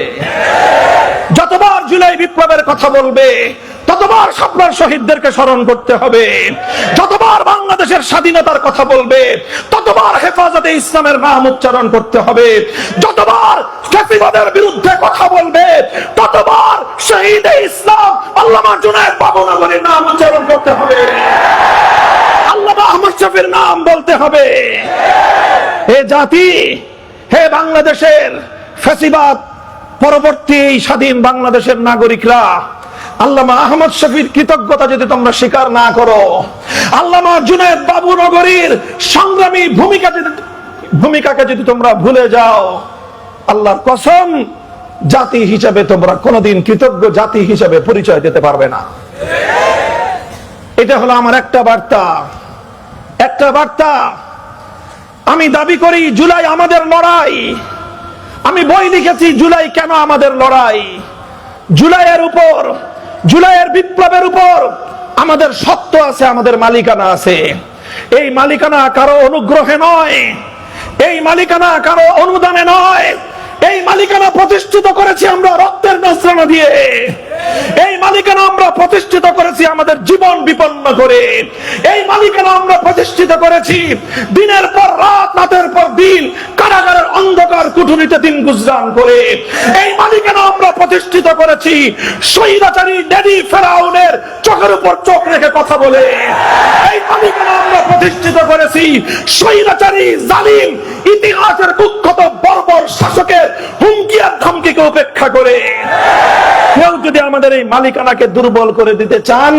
যতবার জুলাই বিপ্লবের কথা বলবে ততবার শাপলার শহীদদেরকে স্মরণ করতে হবে। যতবার বাংলাদেশের স্বাধীনতার কথা বলবে ততবার হেফাজতে ইসলামের নাম উচ্চারণ করতে হবে। যতবার ফ্যাসিবাদের বিরুদ্ধে কথা বলবে ততবার শহীদে ইসলাম আল্লামা জুনায়েদ বাবুনগরীর নাম উচ্চারণ করতে হবে, আল্লামা আহমদ শফীর নাম বলতে হবে। হে জাতি, হে বাংলাদেশের ফ্যাসিবাদ পরবর্তী স্বাধীন বাংলাদেশের নাগরিকরা, আল্লামা আহমদ শফীর কৃতজ্ঞতা যদি তোমরা স্বীকার না করো, আল্লামা জুনায়েদ বাবুনগরীর সংগ্রামী ভূমিকাকে যদি তোমরা ভুলে যাও, আল্লাহর কসম জাতি হিসেবে তোমরা কোনোদিন কৃতজ্ঞ জাতি হিসেবে পরিচয় দিতে পারবে না। এটা হলো আমার একটা বার্তা, একটা বার্তা। আমি দাবি করি জুলাই আমাদের লড়াই। আমি বই লিখেছি জুলাই কেন আমাদের লড়াই। জুলাইয়ের উপর, জুলাইয়ের বিপ্লবের উপর আমাদের সত্য আছে, আমাদের মালিকানা আছে। এই মালিকানা কারো অনুগ্রহে নয়, এই মালিকানা কারো অনুদানে নয়, এই মালিকানা প্রতিষ্ঠিত করেছি আমরা রক্তের নজরানা দিয়ে। এই মালিকানা আমরা প্রতিষ্ঠিত করেছি আমাদের জীবন বিপন্ন করে। এই মালিকানা আমরা প্রতিষ্ঠিত করেছি দিনের পর রাত, রাতের পর দিন কারাগারের অন্ধকার কুঠুরিতে দিন গুজরান করে। এই মালিকানা আমরা প্রতিষ্ঠিত করেছি স্বৈরাচারী ড্যাডি ফেরাউনের চোখের উপর চোখ রেখে কথা বলে। এই মালিকানা আমরা প্রতিষ্ঠিত করেছি স্বৈরাচারী জালিম ইতিহাসের কুখ্যাত বর্বর শাসকের হুমকি আর ধমকিকে উপেক্ষা করে। কেউ যদি আমাদের এই মালিকানাকে দুর্বল করে দিতে চান,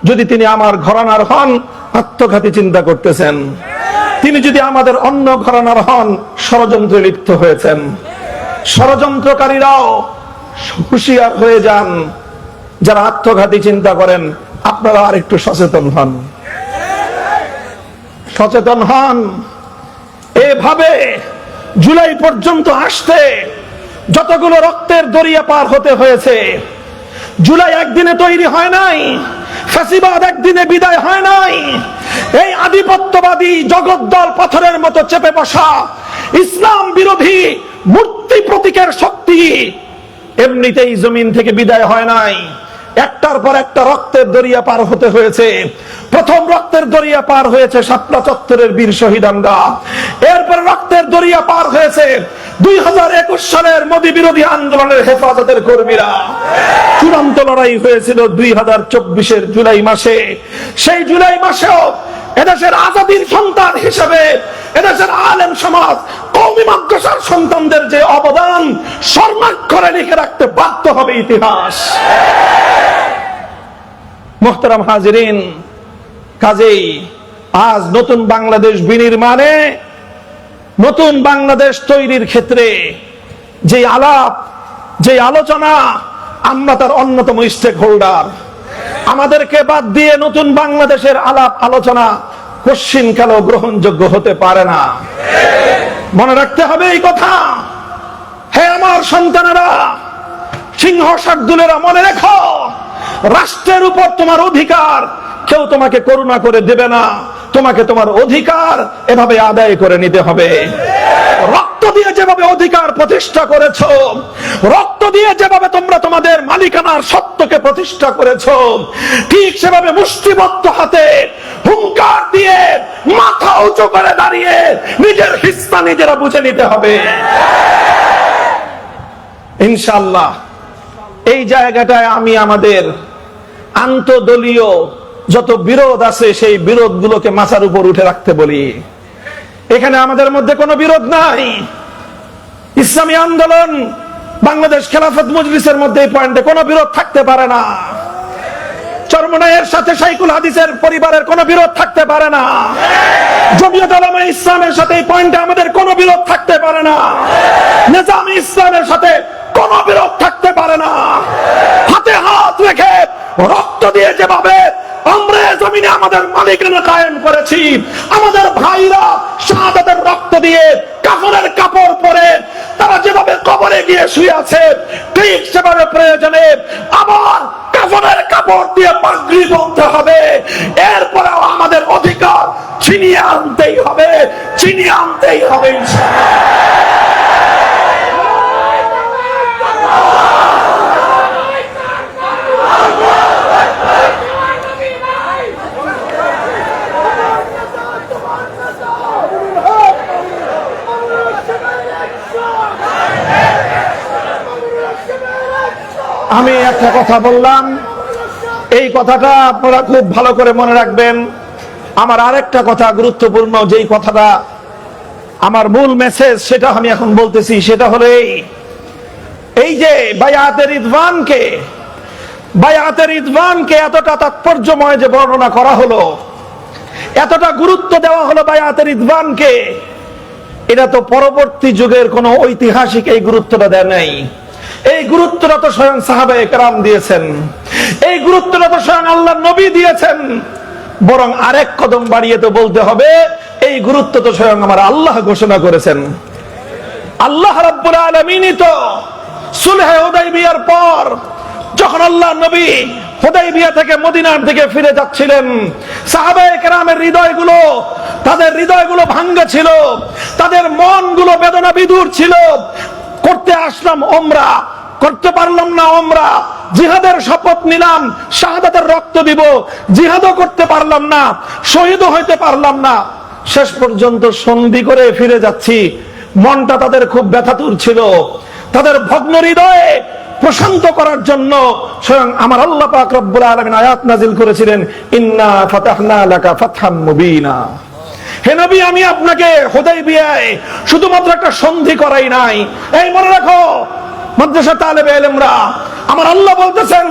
যদি তিনি আমার ঘরানার হন, আত্মঘাতী চিন্তা করতেছেন। তিনি যদি আমাদের অন্য ঘরানার হন, ষড়যন্ত্রে লিপ্ত হয়েছেন। ষড়যন্ত্রকারীরাও হুঁশিয়ার হয়ে যান। যারা আত্মঘাতী চিন্তা করেন, আপনারা আর একটু সচেতন হন, সচেতন হন। এভাবে জুলাই পর্যন্ত আসতে যতগুলো রক্তের দরিয়া পার হতে হয়েছে, জুলাই একদিনে তৈরি হয় নাই, ফ্যাসিবাদ একদিনে বিদায় হয় নাই। এই আধিপত্যবাদী জগদ্দল পাথরের মতো চেপে বসা ইসলাম বিরোধী মূর্তি প্রতীকের শক্তি এমনিতেই জমিন থেকে বিদায় হয় নাই। একটার পর একটা রক্তের দরিয়া পার হতে হয়েছে। প্রথম রক্তের দরিয়া পার হয়েছে শাপলা চত্বরের বীর শহীদানরা। এরপর রক্তের দরিয়া পার হয়েছে 2021 সালের মোদী বিরোধী আন্দোলনের হেফাজতের কর্মীরা। চূড়ান্ত লড়াই হয়েছিল 2024-এর জুলাই মাসে। সেই জুলাই মাসেও এদেশের আজাদীর সন্তান হিসেবে এদেশের আলেম সমাজ, কওমি মাদ্রাসার সন্তানদের যে অবদান স্বর্ণাক্ষরে লিখে রাখতে বাধ্য হবে ইতিহাস। মুহতারাম হাজিরিন, কাজেই আজ নতুন বাংলাদেশ বিনির্মাণে, নতুন বাংলাদেশ তৈরির ক্ষেত্রে যে আলাপ, যে আলোচনা, আমরা তার অন্যতম স্টেক হোল্ডার। আমাদেরকে বাদ দিয়ে নতুন বাংলাদেশের আলাপ আলোচনা কশ্চিনকালও গ্রহণযোগ্য হতে পারে না। মনে রাখতে হবে এই কথা। হে আমার সন্তানেরা, সিংহ শার্দুলেরা মনে রেখো, রাষ্ট্রের উপর তোমার অধিকার কেউ তোমাকে করুণা করে দেবে না, তোমাকে তোমার অধিকার এভাবে আদায় করে নিতে হবে। রক্ত দিয়ে যেভাবে অধিকার প্রতিষ্ঠা করেছো, রক্ত দিয়ে যেভাবে তোমরা তোমাদের মালিকানার সত্যকে প্রতিষ্ঠা করেছো, ঠিক সেভাবে মুষ্টিবদ্ধ হাতে হুঙ্কার দিয়ে মাথা উঁচু করে দাঁড়িয়ে নিজের হিস্সা নিজেরা বুঝে নিতে হবে ইনশাআল্লাহ। এই জায়গাটায় আমি আমাদের আন্তদলীয় যত বিরোধ আছে সেই বিরোধগুলোকে মাথার উপর উঠে রাখতে বলি। এখানে আমাদের মধ্যে কোনো বিরোধ নাই। ইসলামী আন্দোলন, বাংলাদেশ খেলাফত মজলিসের মধ্যে এই পয়েন্টে কোনো বিরোধ থাকতে পারে না। চরমনাইয়ের সাথে শাইখুল হাদিসের পরিবারের কোনো বিরোধ থাকতে পারে না। জমিয়ত উলামায়ে ইসলামের সাথে এই পয়েন্টে আমাদের কোনো বিরোধ থাকতে পারে না। নিজামে ইসলামের সাথে কোনো বিরোধ থাকতে পারে না। হাতে হাত রেখে রক্ত দিয়ে যেভাবে আমরা জমিনে আমাদের মালিকানা কায়েম করেছি, আমাদের ভাইরা শাহাদাতের রক্ত দিয়ে কাফনের কাপড় পরে তারা যেভাবে কবরে গিয়ে শুয়ে আছে, ঠিক সেভাবে প্রয়োজনে আবার কাফনের কাপড় দিয়ে পাগড়ি বাঁধতে হবে। এরপরেও আমাদের অধিকার ছিনিয়ে আনতেই হবে, ছিনিয়ে আনতেই হবে ইনশাআল্লাহ। আমি একটা কথা বললাম, এই কথাটা আপনারা খুব ভালো করে মনে রাখবেন। আমার আরেকটা কথা গুরুত্বপূর্ণ, যেই কথাটা আমার মূল মেসেজ, সেটা আমি এখন বলতেছি। সেটা হলো এই যে বায়াতের রিদওয়ানকে এতটা তাৎপর্যময় যে বর্ণনা করা হলো, এতটা গুরুত্ব দেওয়া হলো বায়াতের রিদওয়ানকে, এটা তো পরবর্তী যুগের কোন ঐতিহাসিক এই গুরুত্বটা দেয় নাই। এই গুরুত্বটা তো স্বয়ং সাহাবায়ে কেরাম দিয়েছেন, এই গুরুত্বটা তো স্বয়ং আল্লাহর নবী দিয়েছেন। বরং আরেক কদম বাড়িয়ে তো বলতে হবে, এই গুরুত্ব তো স্বয়ং আমার আল্লাহ ঘোষণা করেছেন। আল্লাহ রাব্বুল আলামিনই তো সুলহে হুদাইবিয়ার পর যখন আল্লাহর নবী হুদাইবিয়া থেকে মদিনার দিকে ফিরে যাচ্ছিলেন, সাহাবায়ে কেরামের হৃদয়গুলো, তাদের হৃদয়গুলো ভাঙ্গা ছিল, তাদের মনগুলো বেদনা বিধুর ছিল। করতে আসলাম ওমরা, করতে পারলাম না ওমরা, জিহাদের শপথ নিলাম, শাহাদাতের রক্ত দিব, জিহাদও করতে পারলাম না, শহীদও হইতে পারলাম না, শেষ পর্যন্ত সন্ধি করে ফিরে যাচ্ছি। মনটা তাদের খুব ব্যথাতুর ছিল। তাদের ভগ্ন হৃদয়ে প্রশান্ত করার জন্য স্বয়ং আমার আল্লাহ পাক রব্বুল আলামিন আয়াত নাজিল করেছিলেন, ইন্না ফাতাহনা লাকা ফাতহাম মুবিনা। হে নবী, আমি আপনাকে হুদাইবিয়ায় শুধুমাত্র একটা সন্ধি করাই নাই। এই মনে রাখো মাদ্রাসা তালেবে ইলমরা, আমার আল্লাহ বলতেছেন,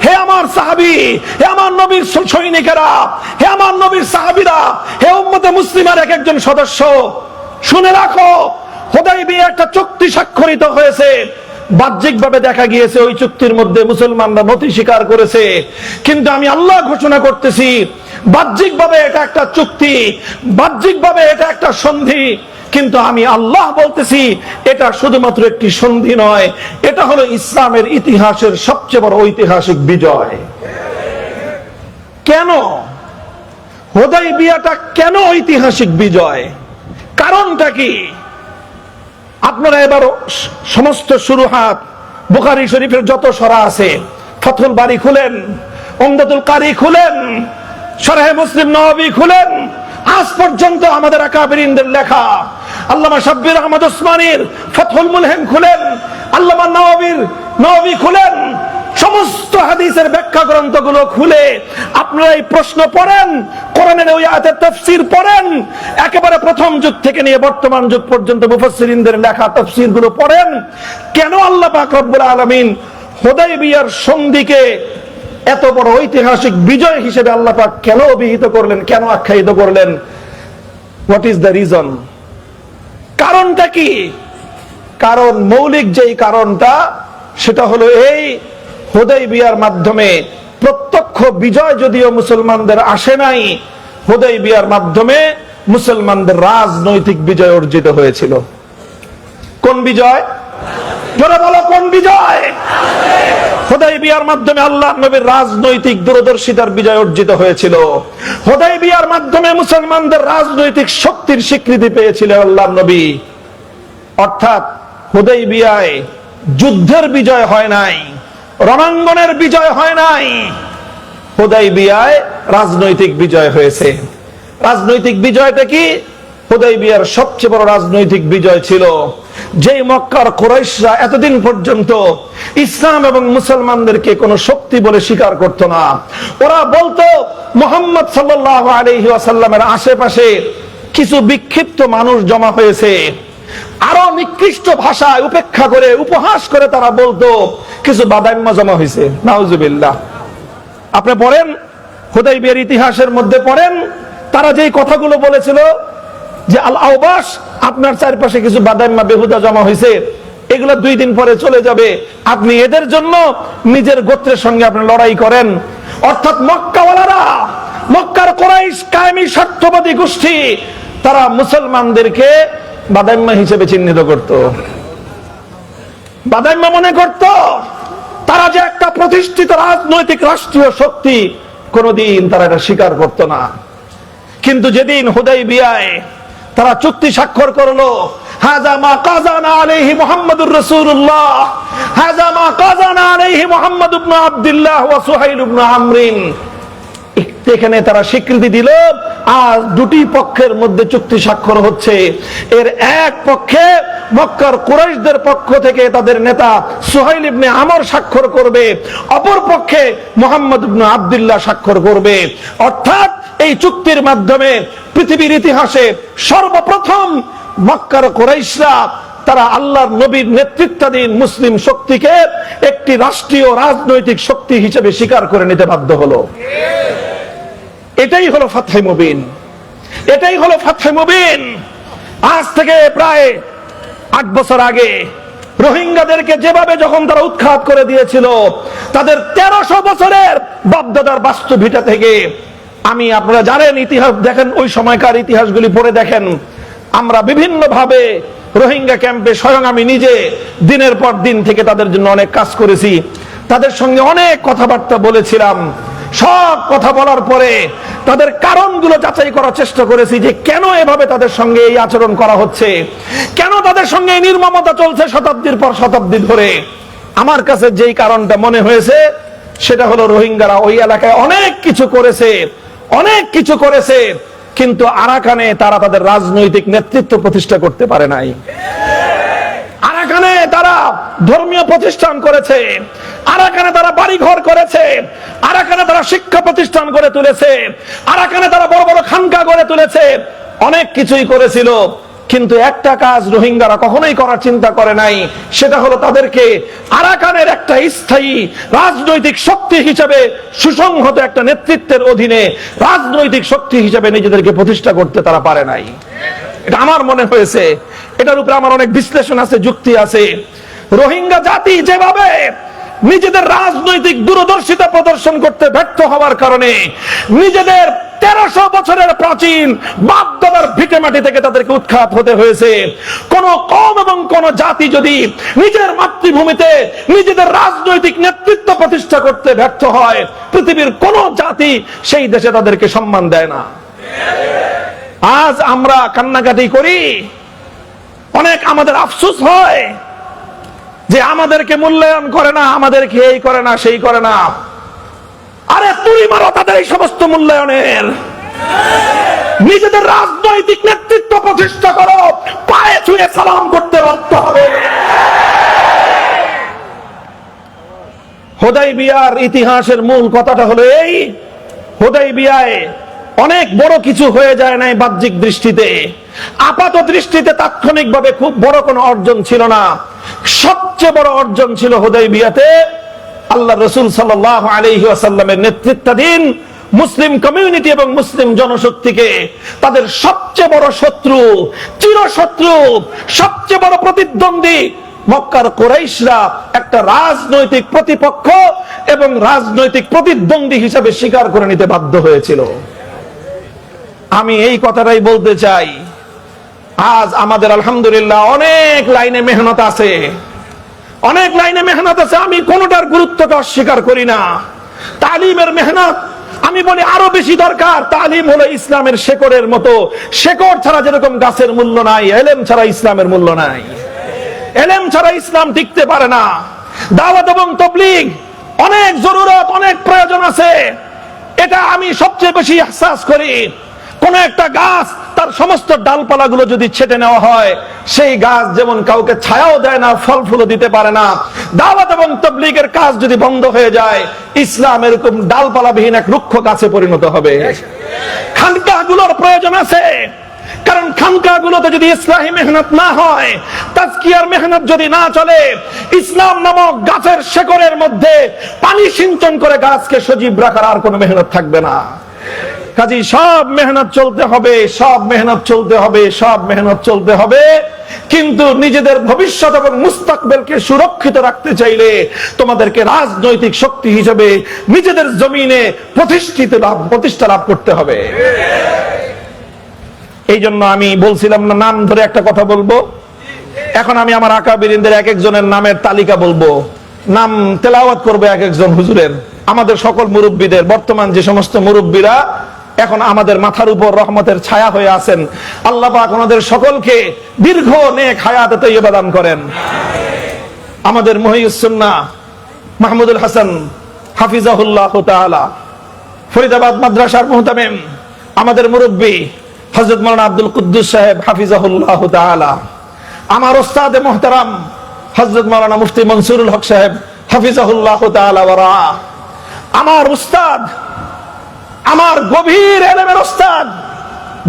হে আমার সাহাবী, হে আমার নবীর সৈনিকেরা, হে আমার নবীর সাহাবীরা, হে উম্মতে মুসলিমার এক একজন সদস্য, শুনে রাখো, হুদাইবিয়া একটা চুক্তি স্বাক্ষরিত হয়েছে। বাহ্যিকভাবে দেখা গিয়েছে ওই চুক্তির মধ্যে মুসলমানরা নথি স্বীকার করেছে, কিন্তু আমি আল্লাহ ঘোষণা করতেছি, বাহ্যিকভাবে এটা একটা চুক্তি, বাহ্যিকভাবে এটা একটা সন্ধি, কিন্তু আমি আল্লাহ বলতেছি এটা শুধুমাত্র একটি সন্ধি নয়, এটা হলো ইসলামের ইতিহাসের সবচেয়ে বড় ঐতিহাসিক বিজয়। কেন হুদাইবিয়াটা কেন ঐতিহাসিক বিজয়? কারণটা কি? আপনারা এবার সমস্ত শুরুহাত বুখারী শরীফের যত সরা আছে, ফাতহুল বারী খুলেন, উমদাতুল কারী খুলেন, শরহে মুসলিম নববী খুলেন, আজ পর্যন্ত আমাদের আকাবিরিনদের লেখা, আল্লামা শাব্বির আহমদ উসমানীর ফাতহুল মুলহিম খুলেন, আল্লামা নববী খুলেন, সমস্ত হাদিসের ব্যাখ্যা গ্রন্থগুলো খুলে আপনারা এই প্রশ্ন পড়েন, কোরআনের ওই আয়াতের তাফসীর পড়েন, একেবারে প্রথম যুগ থেকে নিয়ে বর্তমান যুগ পর্যন্ত মুফাসসিরিনদের লেখা তাফসীরগুলো পড়েন। কেন আল্লাহ পাক রব্বুল আলামিন হুদাইবিয়ার সন্ধিকে এত বড় ঐতিহাসিক বিজয় হিসেবে আল্লাহ পাক কেন অভিহিত করলেন, কেন আখ্যায়িত করলেন? What is the reason? কারণটা কি? কারণ মৌলিক যেই কারণটা, সেটা হলো এই, হুদাইবিয়ার মাধ্যমে প্রত্যক্ষ বিজয় যদিও মুসলমানদের আসে নাই, হুদাইবিয়ার মাধ্যমে মুসলমানদের রাজনৈতিক বিজয় অর্জিত হয়েছিল। কোন বিজয়? জোরে বলো কোন বিজয়? হুদায়বিয়ার মাধ্যমে আল্লাহর নবীর রাজনৈতিক দূরদর্শিতার বিজয় অর্জিত হয়েছিল। হুদায়বিয়ার মাধ্যমে মুসলমানদের রাজনৈতিক শক্তির স্বীকৃতি পেয়েছিলেন আল্লাহর নবী। অর্থাৎ হুদায়বিয়ায় যুদ্ধের বিজয় হয় নাই, রণাঙ্গনের বিজয় হয় নাই, হুদায়বিয়ায় রাজনৈতিক বিজয় হয়েছে। রাজনৈতিক বিজয়টা কি? হুদায়বিয়ার সবচেয়ে বড় রাজনৈতিক বিজয় ছিল যে মক্কার কুরাইশরা এতদিন পর্যন্ত ইসলাম এবং মুসলমানদেরকে কোন শক্তি বলে স্বীকার করত না। ওরা বলতো মুহাম্মদ সাল্লাল্লাহু আলাইহি ওয়াসাল্লামের আশেপাশে কিছু বিক্ষিপ্ত মানুষ জমা হয়েছে। আরো নিকৃষ্ট ভাষায় উপেক্ষা করে উপহাস করে তারা বলতো কিছু বাদাইম্মা জমা হয়েছে। নাউজুবিল্লাহ। আপনি পড়েন হুদায়বিয়ার ইতিহাসের মধ্যে পড়েন, তারা যেই কথাগুলো বলেছিল যে আল আওবাস, আপনার চারপাশে কিছু বাদাইম্মা বেহুদা জমা হয়েছে, এগুলো 2 দিন পরে চলে যাবে, আপনি এদের জন্য নিজের গোত্রের সঙ্গে আপনি লড়াই করেন। অর্থাৎ মক্কাওয়ালারা, মক্কার কুরাইশ কায়েমি স্বার্থবাদী গোষ্ঠী, তারা মুসলমানদেরকে বাদাইম্মা হিসেবে চিহ্নিত করত। বাদাইম্মা মনে করত তারা যে একটা প্রতিষ্ঠিত রাজনৈতিক রাষ্ট্রীয় শক্তি, কোনদিন তারা এটা স্বীকার করত না। কিন্তু যেদিন হুদায়বিয়ায় তারা চুক্তি স্বাক্ষর করলো, হাযা মা কাযানা আলাইহি মুহাম্মাদুর রাসূলুল্লাহ, হাযা মা কাযানা আলাইহি মুহাম্মদ ইবনে আব্দুল্লাহ ওয়া সুহাইল ইবনে আমরিন, এখানে তারা স্বীকৃতি দিল আজ দুটি পক্ষের মধ্যে চুক্তি স্বাক্ষর হচ্ছে। এর এক পক্ষে মক্কার কুরাইশদের পক্ষ থেকে তাদের নেতা সুহাইল ইবনে আমর স্বাক্ষর করবে, অপর পক্ষে মুহাম্মদ ইবনে আব্দুল্লাহ স্বাক্ষর করবে। অর্থাৎ এই চুক্তির মাধ্যমে পৃথিবীর ইতিহাসে সর্বপ্রথম মক্কার কুরাইশরা তারা আল্লাহর নবীর নেতৃত্বাধীন মুসলিম শক্তিকে একটি রাষ্ট্রীয় রাজনৈতিক শক্তি হিসেবে স্বীকার করে নিতে বাধ্য হলো। এটাই হলো ফাতহে মুবিন, এটাই হলো ফাতহে মুবিন। আজ থেকে প্রায় 8 বছর আগে রোহিঙ্গাদেরকে যেভাবে যখন তারা উৎখাত করে দিয়েছিল, তাদের 1300 বছরের বাপদাদার বাস্তু ভিটা থেকে, আপনারা জানেন, ইতিহাস দেখেন, ওই সময়কার ইতিহাসগুলি পড়ে দেখেন, আমরা বিভিন্ন ভাবে রোহিঙ্গা ক্যাম্পে স্বয়ং আমি নিজে দিনের পর দিন থেকে তাদের জন্য অনেক কাজ করেছি, তাদের সঙ্গে অনেক কথাবার্তা বলেছিলাম। সব কথা বলার পরে তাদের কারণগুলো যাচাই করার চেষ্টা করেছি যে কেন এভাবে তাদের সঙ্গে এই আচরণ করা হচ্ছে, কেন তাদের সঙ্গে এই নির্মমতা চলছে শতাব্দীর পর শতাব্দী ধরে। আমার কাছে যেই কারণটা মনে হয়েছে সেটা হলো রোহিঙ্গারা ওই এলাকায় অনেক কিছু করেছে, অনেক কিছু করেছে, কিন্তু আরাকানে তারা তাদের রাজনৈতিক নেতৃত্ব প্রতিষ্ঠা করতে পারে নাই। আরাকানে তারা ধর্মীয় প্রতিষ্ঠান করেছে, আরাকানে তারা বাড়িঘর করেছে, আরাকানে তারা শিক্ষা প্রতিষ্ঠান গড়ে তুলেছে, আরাকানে তারা বড় বড় খানকা গড়ে তুলেছে, অনেক কিছুই করেছিল। কিন্তু একটা কাজ রোহিঙ্গারা কখনোই করার চিন্তা করে নাই, সেটা হলো তাদেরকে আরাকানের একটা স্থায়ী রাজনৈতিক শক্তি হিসেবে, সুসংহত একটা নেতৃত্বের অধীনে রাজনৈতিক শক্তি হিসেবে নিজেদেরকে প্রতিষ্ঠা করতে তারা পারে নাই। এটা আমার মনে হয়েছে, এটার উপরে আমার অনেক বিশ্লেষণ আছে, যুক্তি আছে। রোহিঙ্গা জাতি যেভাবে নিজেদের রাজনৈতিক দূরদর্শিতা প্রদর্শন করতে ব্যর্থ হওয়ার কারণে নিজেদের 1300 বছরের প্রাচীন বাপদাদার ভিটে মাটি থেকে তাদেরকে উৎখাত হতে হয়েছে। কোন কওম এবং কোন জাতি যদি নিজের মাতৃভূমিতে নিজেদের রাজনৈতিক নেতৃত্ব প্রতিষ্ঠা করতে ব্যর্থ হয়, পৃথিবীর কোন জাতি সেই দেশে তাদেরকে সম্মান দেয় না। আজ আমরা কান্নাকাটি করি, অনেক আমাদের আফসোস হয় যে আমাদেরকে মূল্যায়ন করে না, আমাদেরকে এই করে না, সেই করে না। আরে তুই মারো তাদের এই সমস্ত মূল্যায়নের। নিজেদের রাজনৈতিক নেতৃত্ব প্রতিষ্ঠা করো, পায়ে ছুঁয়ে সালাম করতে বাধ্য হবে। হুদায়বিয়ার ইতিহাসের মূল কথাটা হলো এই, হুদায়বিয়ায় অনেক বড় কিছু হয়ে যায় নাই বাহ্যিক দৃষ্টিতে, আপাত দৃষ্টিতে তাৎক্ষণিকভাবে খুব বড় কোনো অর্জন ছিল না। সবচেয়ে বড় অর্জন ছিল হুদায়বিয়াতে আল্লাহ রাসূল সাল্লাল্লাহু আলাইহি ওয়াসাল্লামের নেতৃত্বাধীন মুসলিম কমিউনিটি এবং মুসলিম জনশক্তিকে তাদের সবচেয়ে বড় শত্রু, চিরশত্রু, সবচেয়ে বড় প্রতিদ্বন্দ্বী মক্কার কুরাইশরা একটা রাজনৈতিক প্রতিপক্ষ এবং রাজনৈতিক প্রতিদ্বন্দ্বী হিসেবে স্বীকার করে নিতে বাধ্য হয়েছিল। আমি এই কথাটাই বলতে চাই, আজ আমাদের আলহামদুলিল্লাহ অনেক লাইনে মেহনত আছে, অনেক লাইনে মেহনত আছে, আমি কোনোটার গুরুত্বকে অস্বীকার করি না। তালিমের মেহনত আমি বলি আরো বেশি দরকার। তালিম হলো ইসলামের শেকড়ের মতো, শেকড় ছাড়া যেরকম গাছের মূল্য নাই, এলেম ছাড়া ইসলামের মূল্য নাই। এলেম ছাড়া ইসলাম টিকতে পারে না। দাওয়াত এবং তাবলীগ অনেক জরুরত, অনেক প্রয়োজন আছে, এটা আমি সবচেয়ে বেশি ইহসাস করি। কোন একটা গাছ তার সমস্ত ডালপালাগুলো যদি ছেটে নেওয়া হয়, সেই গাছ যেমন কাউকে ছায়াও দেয় না, ফল ফুলও দিতে পারে না। দাওয়াত এবং তাবলীগের কাজ যদি বন্ধ হয়ে যায়, ইসলাম এরকম ডালপালাবিহীন এক রুক্ষ গাছে পরিণত হবে। খানকাগুলোর প্রয়োজন আছে, কারণ খানকাগুলোতে যদি ইসলাহি মেহনত না হয়, তাজকিয়ার মেহনত যদি না চলে, ইসলাম নামক গাছের শেকড়ের মধ্যে পানি সিঞ্চন করে গাছকে সজীব রাখার আর কোনো মেহনত থাকবে না। কাজী সব মেহনত চলতে হবে, সব মেহনত চলতে হবে, সব মেহনত চলতে হবে। কিন্তু নিজেদের ভবিষ্যৎ এবং মুস্তাকবেলকে সুরক্ষিত রাখতে চাইলে তোমাদেরকে রাজনৈতিক শক্তি হিসেবে নিজেদের জমিনে প্রতিষ্ঠা লাভ করতে হবে। এই জন্য আমি বলছিলাম না, নাম ধরে একটা কথা বলবো। এখন আমি আমার আকাবিরিনদের এক একজনের নামের তালিকা বলবো, নাম তেলাওয়াত করবে এক একজন হুজুরের। আমাদের সকল মুরব্বীদের, বর্তমান যে সমস্ত মুরব্বীরা এখন আমাদের মাথার উপর রহমতের ছায়া হয়ে আছেন, আল্লাহ পাক ওনাদের সকলকে দীর্ঘ নেক হায়াত তৈয়বা দান করেন। আমাদের মুহিউস সুন্নাহ মাহমুদুল হাসান হাফিজাহুল্লাহ তাআলা, ফরিদাবাদ মাদ্রাসার মুহতামিম, আমাদের মুরব্বী হযরত মাওলানা আব্দুল কুদ্দুস সাহেব হাফিজাহুল্লাহ তাআলা, আমার ওস্তাদে মুহতারাম হযরত মাওলানা মুফতি মনসুরুল হক সাহেব হাফিজাহুল্লাহ তাআলা ওয়া রাআ, আমার উস্তাদ, আমার গভীর ইলমের উস্তাদ,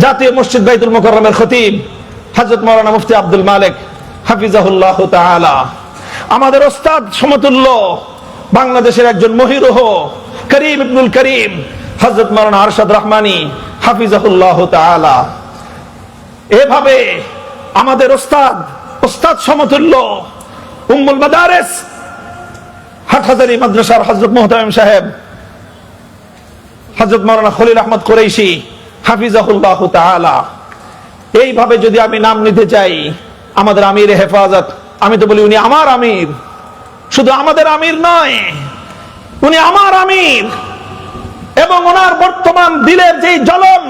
জাতীয় মসজিদ বাইতুল মুকাররমের খতিব হযরত মাওলানা মুফতি আব্দুল মালিক হাফিজাহুল্লাহ তাআলা, আমাদের উস্তাদ সমতুল্য বাংলাদেশের একজন মহিরুহ করিম ইবনুল করিম হযরত মাওলানা আরশাদ রহমানী হাফিজাহুল্লাহ তাআলা। এভাবে আমাদের উস্তাদ সমতুল্য উম্মুল মাদারিস হাটহাজারী মাদ্রাসার হযরত মুহতামিম সাহেব হযরত মাওলানা খলিল আহমদ কুরাইশি হাফিজাহুল্লাহ তাআলা। এইভাবে যদি আমি নাম নিতে চাই, আমাদের আমির হেফাজত, আমি তো বলি উনি আমার আমির, শুধু আমাদের আমির নয়, উনি আমার আমির। এবং ওনার বর্তমান দিলের যে জ্বলন,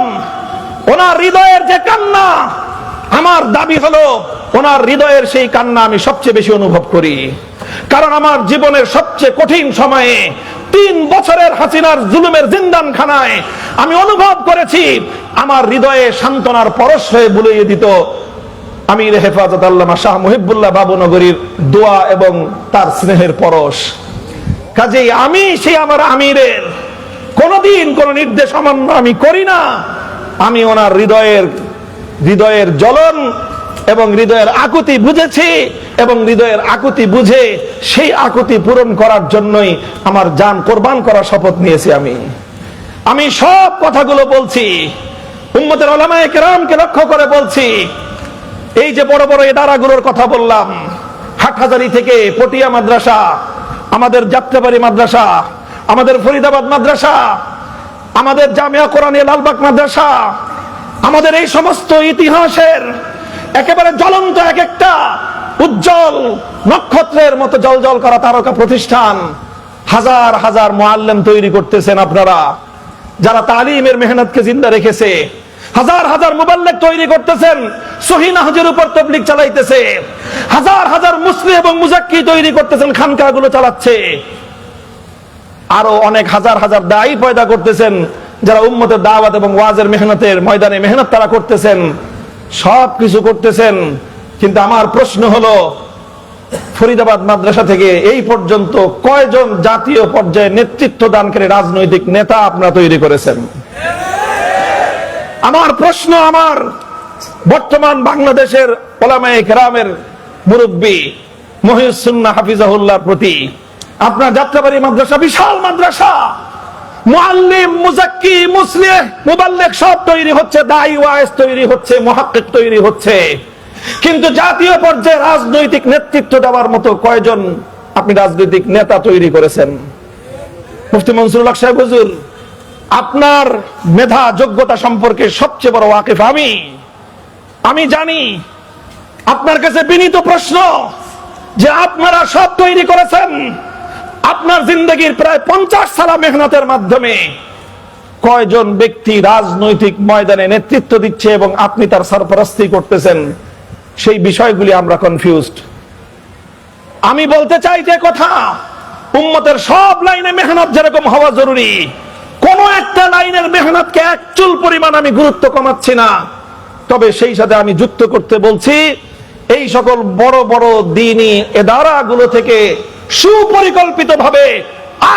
ওনার হৃদয়ের যে কান্না, আমার দাবি হলো ওনার হৃদয়ের সেই কান্না আমি সবচেয়ে বেশি অনুভব করি। কারণ আমার জীবনের সবচেয়ে কঠিন সময়ে 3 বছরের হাসিনার জুলুমের জিন্দানখানায় আমি অনুভব করেছি আমার হৃদয়ে সান্ত্বনার পরশ হয়ে বুলিয়ে দিত আমির হেফাজত আল্লামা শাহ মুহিবুল্লাহ বাবুনগরীর দোয়া এবং তার স্নেহের পরশ। কাজেই আমি সেই আমার আমিরের কোনদিন কোন নির্দেশ অমান্য আমি করি না। আমি ওনার হৃদয়ের জ্বলন এবং হৃদয়ের আকুতি বুঝেছি, এবং হৃদয়ের আকুতি বুঝে সেই আকুতি পূরণ করার জন্যই আমার জান কোরবান করার শপথ নিয়েছি। আমি সব কথাগুলো বলছি, উম্মতের উলামায়ে কেরামকে লক্ষ্য করে বলছি। এই যে বড় বড় ইদারাগুলোর কথা বললাম, হাটহাজারী থেকে পটিয়া মাদ্রাসা, আমাদের যাত্রাবাড়ি মাদ্রাসা, আমাদের ফরিদাবাদ মাদ্রাসা, আমাদের জামিয়া কোরআনিয়া লালবাগ মাদ্রাসা, আমাদের এই সমস্ত ইতিহাসের একেবারে জ্বলন্ত এক একটা উজ্জ্বল নক্ষত্রের মতো জ্বলজ্বল করা তারকা প্রতিষ্ঠান, হাজার হাজার মুআল্লিম তৈরি করতেছেন আপনারা, যারা তালিমের মেহনতকে জিন্দা রেখেছে। হাজার হাজার মুবাল্লিগ তৈরি করতেছেন, সহিহ নাহজের উপর তাবলীগ চালাইতেছে। হাজার হাজার মুসলিম এবং মুজাক্কি তৈরি করতেছেন, খানকাগুলো চালাচ্ছে। আরো অনেক হাজার হাজার দায়ী পয়দা করতেছেন, যারা উম্মতের দাওয়াত এবং ওয়াজের মেহনতের ময়দানে মেহনত তারা করতেছেন। সব কিছু করতেছেন, কিন্তু আমার প্রশ্ন হলো, ফরিদাবাদ মাদ্রাসা থেকে এই পর্যন্ত কয়জন জাতীয় পর্যায়ে নেতৃত্ব দানকারী রাজনৈতিক নেতা আপনারা তৈরি করেছেন? আমার প্রশ্ন আমার বর্তমান বাংলাদেশের উলামায়ে কেরামের মুরব্বী মুহিউস সুন্নাহ হাফিজাহুল্লাহর প্রতি। আপনার যাত্রাবাড়ি মাদ্রাসা বিশাল মাদ্রাসা, মুআল্লিম, মুজাক্কি, মুসলিহ, মুবাল্লিগ সব তৈরি হচ্ছে, দাঈ ওয়াইজ তৈরি হচ্ছে, মুহাক্কিক তৈরি হচ্ছে, কিন্তু জাতীয় পর্যায়ে রাজনৈতিক নেতৃত্ব দেওয়ার মতো কয়জন আপনি রাজনৈতিক নেতা তৈরি করেছেন? মুফতি মনসুরুল হক সাহেব হুজুর, আপনার মেধা যোগ্যতা সম্পর্কে সবচেয়ে বড় ওয়াকিফ আমি জানি। আপনার কাছে বিনীত প্রশ্ন, যে আপনারা সব তৈরি করেছেন আপনার জিন্দগির প্রায় 50 সালা মেহনতের মাধ্যমে। কয়জন ব্যক্তি রাজনৈতিক ময়দানে নেতৃত্ব দিচ্ছে এবং আপনি তার সরপরস্তি করতেছেন, সেই বিষয়গুলি আমরা কনফিউজড। আমি বলতে চাই যে কথা, উম্মতের সব লাইনে মেহনত যেরকম হওয়া জরুরি, কোন একটা লাইনের মেহনতকে এক চুল পরিমাণ আমি গুরুত্ব কমাচ্ছি না। তবে সেই সাথে আমি যুক্ত করতে বলছি, এই সকল বড় বড় দ্বীনি ইদারাগুলো থেকে সুপরিকল্পিতভাবে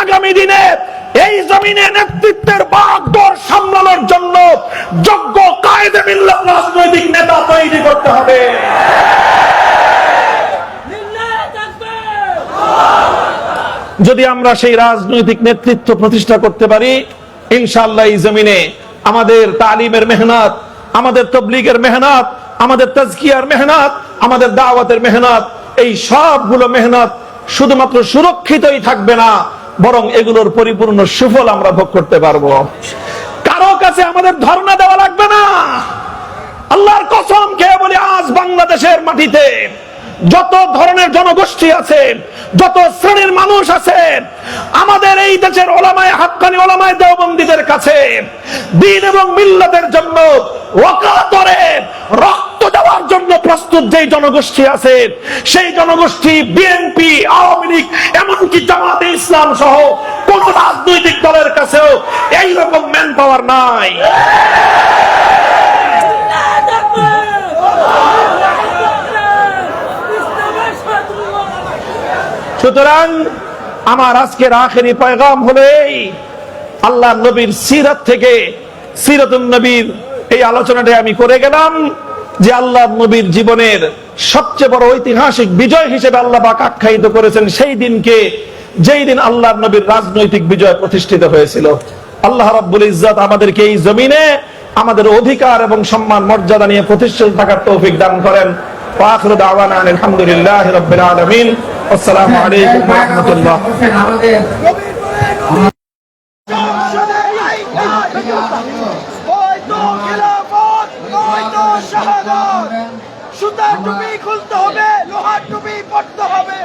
আগামী দিনে এই জমিনে নেতৃত্বের বাগডোর সামলানোর জন্য যোগ্য কায়েদে মিল্লাত রাজনৈতিক নেতা তৈরি করতে হবে। যদি আমরা সেই রাজনৈতিক নেতৃত্ব প্রতিষ্ঠা করতে পারি, ইনশাআল্লাহ এই জমিনে আমাদের তালিমের মেহনত, আমাদের তাবলীগের মেহনত, আমাদের তাজকিয়ার মেহনত, আমাদের দাওয়াতের মেহনত, এই সবগুলো মেহনত শুধুমাত্র সুরক্ষিতই থাকবে না, বরং এগুলোর পরিপূর্ণ সুফল আমরা ভোগ করতে পারবো। কারো কাছে আমাদের ধর্ণা দেওয়া লাগবে না। আল্লাহর কসম খেয়ে বলি, আজ বাংলাদেশের মাটিতে যত ধরনের জনগোষ্ঠী আছে, যত শ্রেণীর মানুষ আছে, আমাদের এই দেশের ওলামায়ে হাক্কানি, ওলামায়ে দেওবন্দীদের কাছে দ্বীন এবং মিল্লাতের জন্য ওয়াকাতরে রক্ত দেওয়ার জন্য প্রস্তুত যেই জনগোষ্ঠী আছে, সেই জনগোষ্ঠী বিএনপি, আওয়ামী লীগ, এমনকি জামাতে ইসলাম সহ কোন রাজনৈতিক দলের কাছেও এইরকম ম্যান পাওয়ার নাই। সুতরাং আমার আজকের আখেরি পয়গাম হলো এই, আল্লাহ নবীর সিরাত থেকে, সিরাতুন নবীর এই আলোচনাটা আমি করে গেলাম যে আল্লাহ নবীর জীবনের সবচেয়ে বড় ঐতিহাসিক বিজয় হিসেবে আল্লাহ পাক আখ্যায়িত করেছেন সেই দিনকে, যেই দিন আল্লাহ নবীর রাজনৈতিক বিজয় প্রতিষ্ঠিত হয়েছিল। আল্লাহ রাব্বুল ইজ্জত আমাদেরকে এই জমিনে আমাদের অধিকার এবং সম্মান মর্যাদা নিয়ে প্রতিষ্ঠিত থাকার তৌফিক দান করেন। وآخر دعوانا أن الحمد لله رب العالمين والسلام عليكم ورحمة الله. সুতার টুপি খুলতে হবে, লোহার টুপি পড়তে হবে।